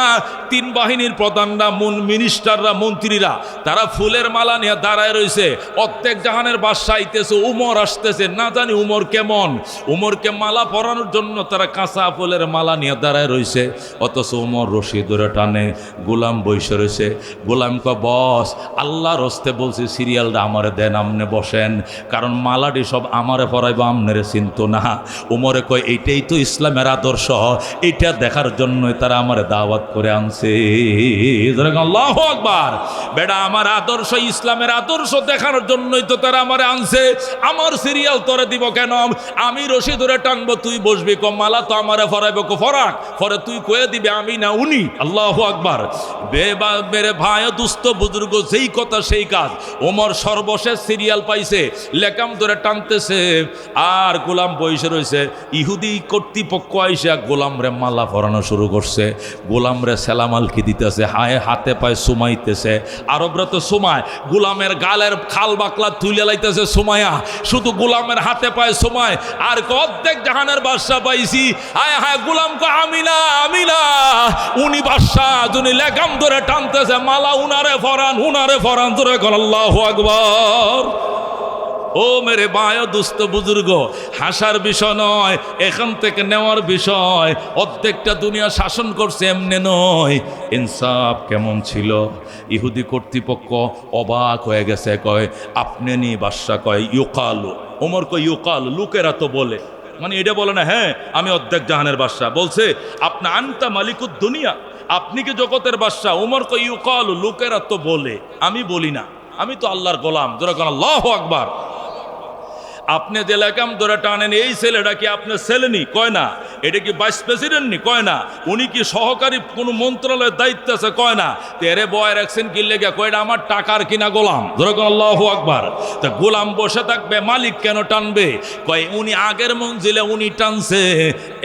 [SPEAKER 1] 3 বাহিনীর প্রধানরা, মিনিস্টাররা, মন্ত্রীরা, তারা ফুলের মালা নিয়ে দাঁড়ায় রইছে। অর্ধেক জাহানের বাদশা আইতেছে, উমর আসতেছে। না জানি উমর কেমন, উমরকে মালা পরানোর জন্য তারা কাঁচা ফুলের মালা নিয়ে দাঁড়ায় রইছে। অথচ উমর রশি ধরে টানে, গোলাম বইসে রয়েছে। গোলাম কয়, বস আল্লাহর হস্তে বলছি সিরিয়ালটা আমারে দেন, আমনে বসেন, কারণ মালাটি সব আমারে পরাইব, আমনেরে চিন্ত না। উমরে কয়, এইটাই তো ইসলামের আদর্শ, এইটা দেখার জন্যই তারা আমারে দাওয়াত করে আনছে। আল্লাহু আকবার। বেটা, আমার আদর্শ, ইসলামের আদর্শ দেখানোর জন্যই তো তারা আমারে আনছে। আমার সিরিয়াল তোরে দিব কেন? আমি রশি ধরে টানবো, তুই বসবি। মালা তো আমারে ফরাইব, ফরাক ফরে তুই কয়ে দিবে, আমি না উনি। আল্লাহু আকবার। মেরে ভাই দুস্থ বুজুর্গ, যেই কথা সেই কাজ। ওমর সর্বশেষ সিরিয়াল পাইছে, লেকাম ধরে টানতেছে, আর গোলাম বসে রয়েছে। ইহুদি কর্তৃপক্ষ আইসা গোলামরে মালা পরানো শুরু করছে, গোলামরে সেলামালকি দিতেছে, হাতে পায়ে সুমাইতেছে। আরবরা তো সুমায়, গোলামের গালের খাল বাকলা তুলে লাইতেছে সুমায়া, শুধু গোলামের হাতে পায়ে সুমায়। আর অর্ধেক জাহানের বাদশা পাইছি, হায় হায়, গোলাম কো আমি না, আমি না, উনি বাদশা, যিনি লেগাম ধরে টানতেছে, মালা উনারে ফরান, উনারে ফরান। ধরে কর আল্লাহু আকবার। ও মেরে বায় দুস্থ বুজুর্গ, হাসার বিষয় নয়, এখান থেকে নেওয়ার বিষয়। অর্ধেকটা দুনিয়া শাসন করছে, এমনি নয়। ইনসাফ কেমন ছিল! ইহুদি কর্তৃপক্ষ অবাক হয়ে গেছে, কয় আপনি নি বাদশা? কয় ইউকালু। ওমর কয় ইউকালু, লোকেরা তো বলে, মানে এটা বলে না, হ্যাঁ আমি অর্ধেক জাহানের বাদশা। বলছে আপনি আনতা মালিকুদ দুনিয়া, আপনি কি জগতের বাদশাহ? উমর কই ইউকাল, লোকেরা তো বলে, আমি বলি না, আমি তো আল্লাহর গোলাম। জোরে কোন আল্লাহু আকবার। আপনি যে লেখাম ধরে টানেন, এই ছেলেটা কি আপনার ছেলে নি? কয় না। এটা কি ভাইস প্রেসিডেন্ট নি? কয় না। উনি কি সহকারী কোনো মন্ত্রণালয়ের দায়িত্ব আছে? কয় না। তেরে বয় রাখছেন কি লেগে? কয়টা আমার টাকার কিনা গোলাম। যেরকম আল্লাহু আকবার। তা গোলাম বসে থাকবে, মালিক কেন টানবে? কয় উনি আগের মঞ্জিলে উনি টানছে,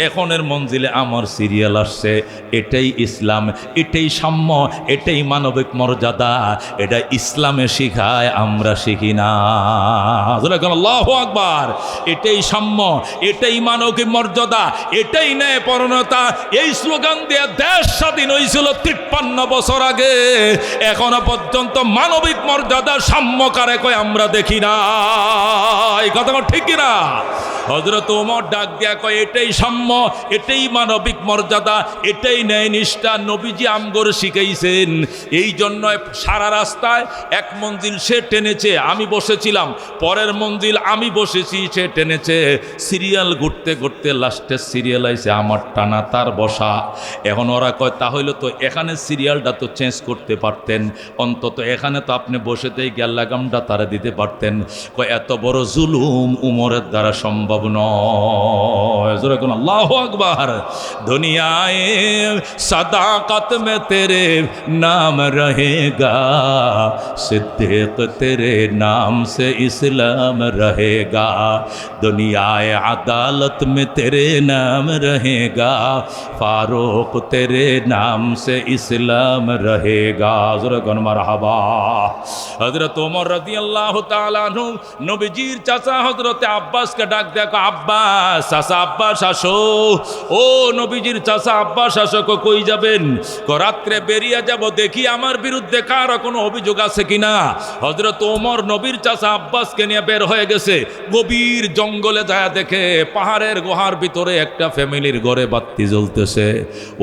[SPEAKER 1] এখনের মঞ্জিলে আমার সিরিয়াল আসছে। এটাই ইসলাম, এটাই সাম্য, এটাই মানবিক মর্যাদা। এটা ইসলামে শিখায়, আমরা শিখি না। যেরকম আল্লাহু আকবার। এটাই সাম্য, এটাই মানবিক মর্যাদা, এটাই ন্যায় পরণতা। এই স্লোগান দিয়ে দেশ স্বাধীন হয়েছিল 53 বছর আগে। এখনো পর্যন্ত মানবিক মর্যাদা সাম্য কারে কয় আমরা দেখি না। এই কথা ঠিক কিনা? হযরত ওমর ডাক দিয়া কয় এটাই সাম্য, এটাই মানবিক মর্যাদা, এটাই ন্যায় নিষ্ঠা। নবীজি আমগর শিখাইছেন। এই জন্য সারা রাস্তায় এক মঞ্জিল সে টেনেছে, আমি বসেছিলাম, পরের মঞ্জিল আমি বসেছি, সে টেনেছে। সিরিয়াল ঘুরতে ঘুরতে লাস্টে সিরিয়াল আইছে আমার টানা, তার বসা। এখন ওরা কয় তাহলে তো এখানে সিরিয়ালটা তো চেঞ্জ করতে পারতেন, অন্তত এখানে তো আপনি বসেতেই গেল লাগামটা তারা দিতে পারতেন। কয় এত বড় জুলুম উমরের দ্বারা সম্ভব নয়। আল্লাহু আকবার। দুনিয়ায়ে সদাকত মে তেরে নাম রহেগা, সিদ্দিক তেরে নাম সে ইসলাম রহেগা। दुनियाए अदालत में तेरे नाम रहेगा, फारूक तेरे नाम से इस्लाम रहेगा। मरहबा। हजरत उमर रदियल्लाहु ताआला अन्हु नबीजीर चाचा हजरत अब्बास के डाक देखो, अब्बास चाचा, अब्बास आसो। ও নবীজির চাচা আব্বাস আসো। কই যাবেন? রাত্রে বেরিয়ে যাব, দেখি আমার বিরুদ্ধে কার কোনো অভিযোগ আছে কিনা। হযরত ওমর নবীর চাচা আব্বাসকে নিয়ে বের হয়ে গেছে। গভীর জঙ্গলে যায়, দেখে পাহাড়ের গুহার ভিতরে একটা ফ্যামিলির ঘরে বাতি জ্বলতেছে।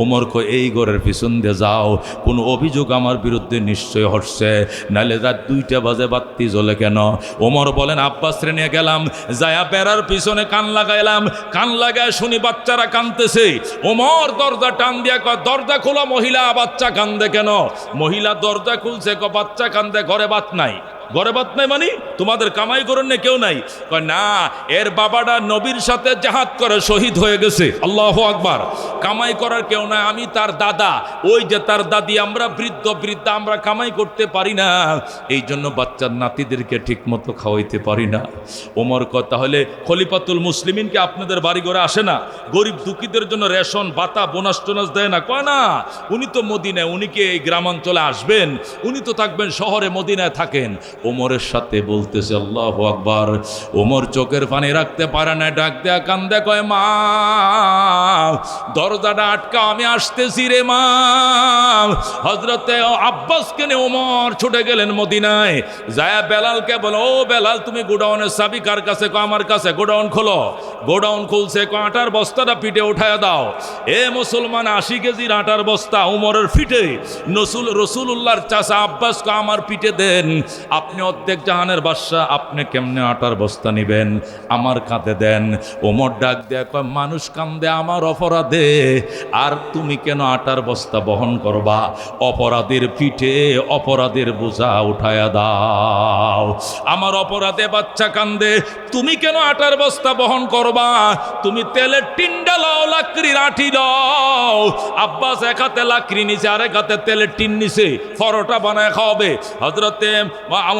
[SPEAKER 1] ওমর কয় এই ঘরের পিছন দিয়ে যাও, কোনো অভিযোগ আমার বিরুদ্ধে নিশ্চয় হচ্ছে, নাহলে রাত 2টা বাজে বাতি জ্বলে কেন? ওমর বলেন আব্বাস রে নিয়ে গেলাম, যায়া বেড়ার পিছনে কান লাগাইলাম, কান লাগায় শুনি বাচ্চারা কাঁদতেছে। ওমর দরজা টান দিয়া কয় দরজা খোলা, মহিলা বাচ্চা কান্দে কেন? মহিলা দরজা খুলছে, কয় বাচ্চা কান্দে, ঘরে বাত নাই। ঘরে বাত নাই মানে তোমাদের কামাই করেন না, কেউ নাই? কয় না, এর বাবাটা নবীর সাথে জাহাদ করে শহীদ হয়ে গেছে। আল্লাহু আকবার। কামাই করার কেউ নাই, আমি তার দাদা, ওই যে তার দাদি, আমরা বৃদ্ধা, আমরা কামাই করতে পারি না, এই জন্য বাচ্চার নাতিদেরকে ঠিক মতো খাওয়াইতে পারি না। ওমর কয় তাহলে খলিফাতুল মুসলিমিনকে আপনাদের বাড়ি ঘরে আসে না? গরিব দুঃখীদের জন্য রেশন ভাতা বোনাস টোনাস দেয় না? কয় না, উনি তো মদিনায়, উনি কি এই গ্রামাঞ্চলে আসবেন? উনি তো থাকবেন শহরে, মদিনায় থাকেন। ওমরের সাথে বলতেছে আল্লাহু আকবার। ওমর চোখের পানি রাখতে পারে না, ডাক দেয়া কান্দে, কয় মা দরজাটা আটকা, আমি আসতেছি রে মা। হযরতে আব্বাসকে নিয়ে ওমর ছুটে গেলেন মদিনায়। যায় বেলালকে বলো, ও বেলাল তুমি গোডাউনের চাবি কার কাছে? কয় আমার কাছে। গোডাউন খোলো। গোডাউন খুলছে, কয় আটার বস্তাটা পিঠে উঠায় দাও। এ মুসলমান, 80 কেজির আটার বস্তা উমরের পিঠে। রসুলুল্লাহর চাচা আব্বাস কয় আমার পিঠে দেন, আপনি অর্ধেক জাহানের বাদশা, আপনি কেমনে আটার বস্তা নিবেন? আমার কাঁধে দেন। ওমর ডাক দেয়া কয় মানুষ কান্দে আমার অপরাধে, আর তুমি কেন আটার বস্তা বহন করবা? অপরাধীর পিঠে অপরাধের বোঝা উঠায়া দাও। আমার অপরাধে বাচ্চা কান্দে, তুমি কেন আটার বস্তা বহন করবা? তুমি তেলের টিনডা লাও, লাকড়ির আঠি লাও। আব্বাস এক হাতে লাকড়ি নিছে, আরেক হাতে তেলের টিন নিছে, পরোটা বানায় খাওয়াবে। হযরতে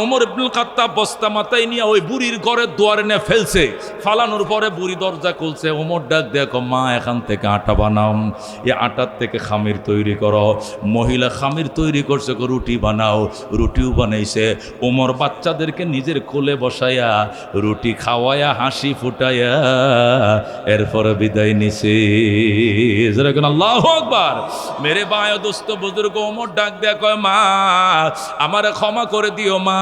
[SPEAKER 1] ওমর ইবনুল খাত্তাব বস্তা মাথায় নিয়ে ওই বুড়ির ঘরের দুয়ারে নিয়ে ফেলছে। ফালানোর পরে বুড়ি দরজা খুলছে। ওমর ডাক দেখো, মা এখান থেকে আটা বানাও, এই আটার থেকে খামির তৈরি করো। মহিলা খামির তৈরি করছে, রুটি বানাও। রুটিও বানাইছে। ওমর বাচ্চাদেরকে নিজের কোলে বসাইয়া রুটি খাওয়াইয়া হাসি ফুটাইয়া এরপরে বিদায় নিছে। আল্লাহু আকবার। মেরে ভাই দোস্ত বুজুর্গ, ওমর ডাক দেয়া কয় মা আমারে ক্ষমা করে দিও মা,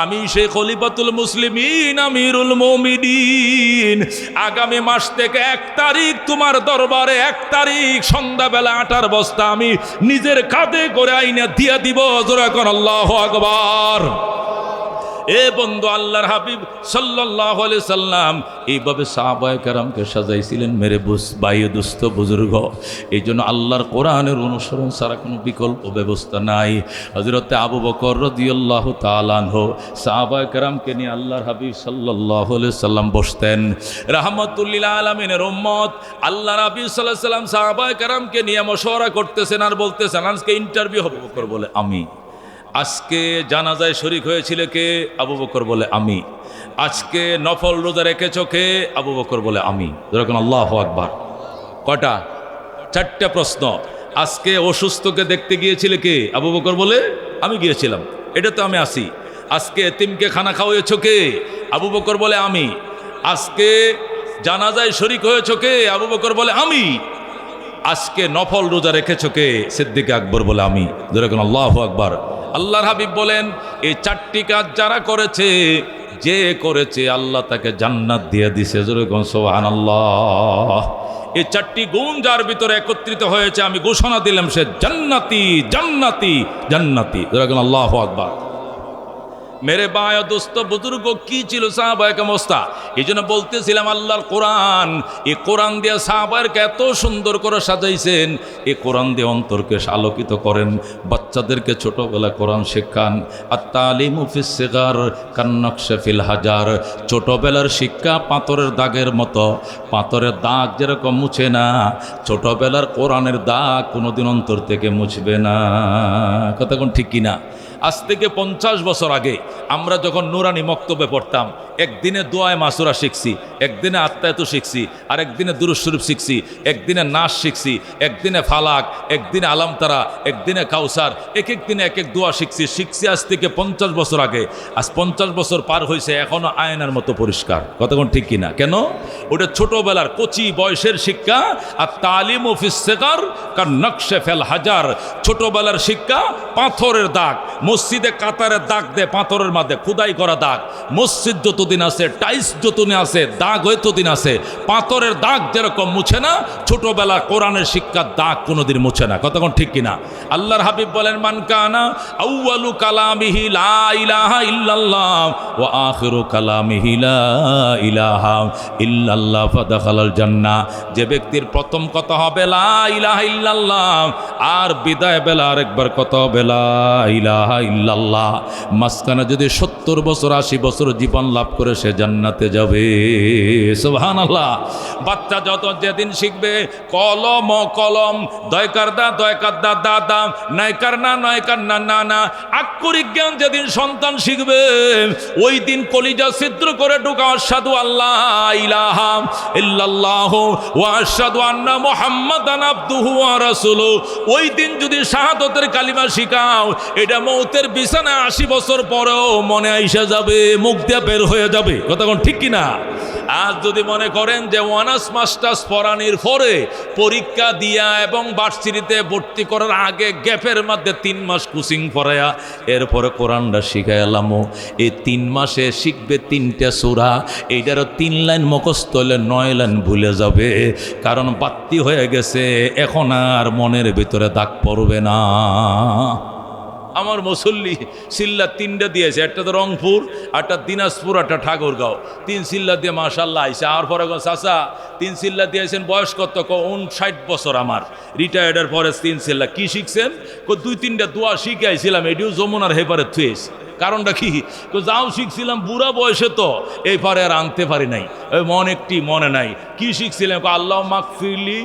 [SPEAKER 1] আমি সেই খলিফাতুল মুসলিমিন আমিরুল মুমিনিন, আগামী মাস থেকে 1 তারিখ তোমার দরবারে 1 তারিখ সন্ধ্যাবেলা আটার বস্তা আমি নিজের কাঁধে করে আইনা দিয়া দিব। জোরে কোন আল্লাহু আকবার। এ বন্ধু, আল্লাহর হাবিব সাল্লাল্লাহু আলাইহি সাল্লাম এইভাবে সাহাবায়ে কেরামকে সাজাইছিলেন। মেরে ভাই দুস্থ বুজুর্গ, এই জন্য আল্লাহর কোরআনের অনুসরণ ছাড়া কোনো বিকল্প ব্যবস্থা নাই। হযরতে আবু বকর রাদিয়াল্লাহু তাআলা আনহু সাহাবায়ে কেরামকে নিয়ে আল্লাহর হাবিব সাল্লাল্লাহু আলাইহি সাল্লাম বসতেন। রাহমাতুল লিল আলামিনের উম্মত আল্লাহর হাবিব সাল্লাল্লাহু আলাইহি সাল্লাম সাহাবায়ে কেরামকে নিয়ে মশওয়ারা করতেছেন আর বলতেছেন, আজকে ইন্টারভিউ হবে। আবু বকর বলে আমি। আজকে জানাজায় শরীক হয়েছিল কে? আবু বকর বলে আমি। আজকে নফল রোজা রেখেছ কে? আবু বকর বলে আমি। যেরকম আল্লাহু আকবার। কটা? 4টা প্রশ্ন। আজকে অসুস্থকে দেখতে গিয়েছিলে কে? আবু বকর বলে আমি গিয়েছিলাম, এটা তো আমি আসি। আজকে এতিমকে খানা খাওয়াইছ কে? আবু বকর বলে আমি। আজকে জানাজায় শরীক হয়েছ কে? আবু বকর বলে আমি। আজকে নফল রোজা রেখেছ কে? সিদ্দিক আকবর বলে আমি। যেরকম আল্লাহু আকবার। আল্লাহর হাবিব বলেন, এই 4টি কাজ যারা করেছে, যে করেছে আল্লাহ তাকে জান্নাত দিয়ে দিছে। যেরকম সুবহানাল্লাহ। এই 4টি গুণ যার ভিতরে একত্রিত হয়েছে, আমি ঘোষণা দিলাম সে জান্নাতি, জান্নাতি, জান্নাতি। যেরকম আল্লাহু আকবার। মেরে ভাই দোস্ত বুজুর্গ, কি ছিল সাহাবায়ে কেরাম অবস্থা? এই জন্য বলতেছিলাম আল্লাহর কোরআন, এই কোরআন দিয়ে সাহাবায়েরকে এত সুন্দর করে সাজাইছেন। এই কোরআন দিয়ে অন্তরকে আলোকিত করেন। বাচ্চাদেরকে ছোটবেলা কোরআন শেখান। আত-তালিমু ফিস সিগার কান-নাকশি ফিল হাজার। ছোটবেলার শিক্ষা পাথরের দাগের মতো। পাথরের দাগ যেরকম মুছে না, ছোটবেলার কোরআনের দাগ কোনোদিন অন্তর থেকে মুছবে না। কথা কোন ঠিক কিনা? আজ থেকে 50 বছর আগে আমরা যখন নুরানি মক্তবে পড়তাম, একদিনে দোয়ায়ে মাসুরা শিখছি, একদিনে আত্মায়াতু শিখছি, আর একদিনে দুরূদ শরীফ শিখছি, একদিনে নাস শিখছি, একদিনে ফালাক, একদিনে আলামতারা, একদিনে কাউসার, এক এক দিনে এক এক দোয়া শিখছি আজ থেকে 50 বছর আগে। আজ 50 বছর পার হয়েছে, এখনো আয়নার মতো পরিষ্কার। কতক্ষণ ঠিক কিনা? কেন? ওটা ছোটবেলার কচি বয়সের শিক্ষা। আর তালিমু ফিস সিগার কান-নাকশি ফিল হাজার। ছোটবেলার শিক্ষা পাথরের দাগ। মসজিদে কাতারের দাগ দে, পাথরের মাঝে খোদাই করা দাগ। মসজিদ যতদিন আছে, টাইলস যতদিন আছে, দাগ হয়তদিন আছে। পাথরের দাগ যেরকম মুছে না, ছোটবেলা কোরআনের শিক্ষার দাগ কোনোদিন মুছে না। কতক্ষণ ঠিক কিনা? আল্লাহর হাবিব বলেন, মান কানা আউয়ালু কালামিহি লা ইলাহা ইল্লাল্লাহ ওয়া আখিরু কালামিহি লা ইলাহা ইল্লাল্লাহ ফাদাখালাল জান্নাহ। যে ব্যক্তির প্রথম কথা হবে লা ইলাহা ইল্লাল্লাহ, আর বিদায় বেলা আরেকবার কথা হবে লা ইলাহা ইল্লাল্লাহ, মাঝখানে যদি 70 বছর 80 বছর জীবন লাভ করে সে জান্নাতে যাবে। সুবহানাল্লাহ। বাচ্চা যত যেদিন শিখবে কলম ও কলম, দয়কার দা দয়কার দা দাদা, নয়কার না নয়কার না না না, আক্ষরিক জ্ঞান যেদিন সন্তান শিখবে, ওই দিন কলিজা ছিদ্র করে ঢোকা আশহাদু আল্লাহ ইলাহা ইল্লাল্লাহু ওয়া আশহাদু আন্না মুহাম্মাদান আবদুহু ওয়া রাসূলুহু, ওই দিন যদি শাহাদাতের কালিমা শিখাও, এটা মৌতের বিছানায় 80 বছর পরেও মনে আইসা যাবে, মুখ দিয়ে বের হয়ে যাবে। কতক্ষণ ঠিক কিনা? আজ যদি মনে করেন যে অনার্স মাস্টার্স পড়ানির পরে পরীক্ষা দিয়া এবং ভার্সিটিতে ভর্তি করার আগে গ্যাপের মধ্যে 3 মাস কোচিং পড়ায়া এরপরে কোরআনটা শিখাই এলাম, এই 3 মাসে শিখবে 3টা সূরা, এইটারও 3 লাইন মুখস্থ হলে 9 লাইন ভুলে যাবে। কারণ বাত্তি হয়ে গেছে, এখন আর মনের ভিতরে দাগ পড়বে না। আমার মুসল্লি সিল্লা 3টা দিয়েছে, একটা তো রংপুর, একটা দিনাজপুর, একটা ঠাকুরগাঁও। 3 সিল্লা দিয়ে মাশাআল্লাহ আইসে। আর পরে চাচা 3 সিল্লা দিয়েছেন, বয়স কত? 59 বছর আমার, রিটায়ার্ডের পরে 3 সিল্লা। কি শিখছেন? 2-3টা দোয়া শিখে আইছিলাম, এটিও যমুনার হেপারে থুয়েছি। কারণটা কি? যাও শিখছিলাম বুড়া বয়সে, তো এই পারে আর আনতে পারি নাই, ওই অনেকটি মনে নাই। কি শিখছিলাম? আল্লাহ মাগফিরলি,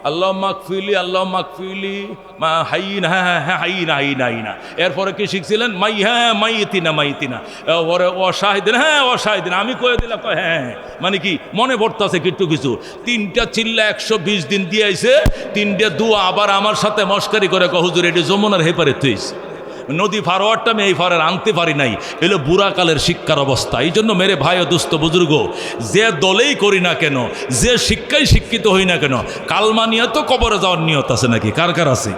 [SPEAKER 1] আল্লাহ মাগফিরলি, আল্লাহ মাগফিরলি মা হাইনা, হ্যাঁ হ্যাঁ হাইনা হাইনা হাইনা। এরপরে কি শিখছিলেন? মাইতিনা মাইতিনা, ওরে অশাহিদিন, হ্যাঁ অশাহিদিন। আমি কয়ে দিলাম হ্যাঁ, মানে কি মনে পড়তেছে কিছু কিছু। 3টা চিল্লা 120 দিন দিয়ে আইছে, 3টা দুয়া আবার আমার সাথে মস্কারি করে হুজুর এটি যমুনার হেপারে তুইছে। নদী ফারোয়ারটা আমি এই ফারের আনতে পারি নাই, এলো বুড়াকালের শিক্ষার অবস্থা। এই জন্য মেরে ভাই ও দুস্থ বুজুর্গ, যে দলেই করি না কেন, যে শিক্ষায় শিক্ষিত হই না কেন, কালমা নিয়ে তো কবরে যাওয়ার নিয়ত আছে নাকি? কার কার আছে?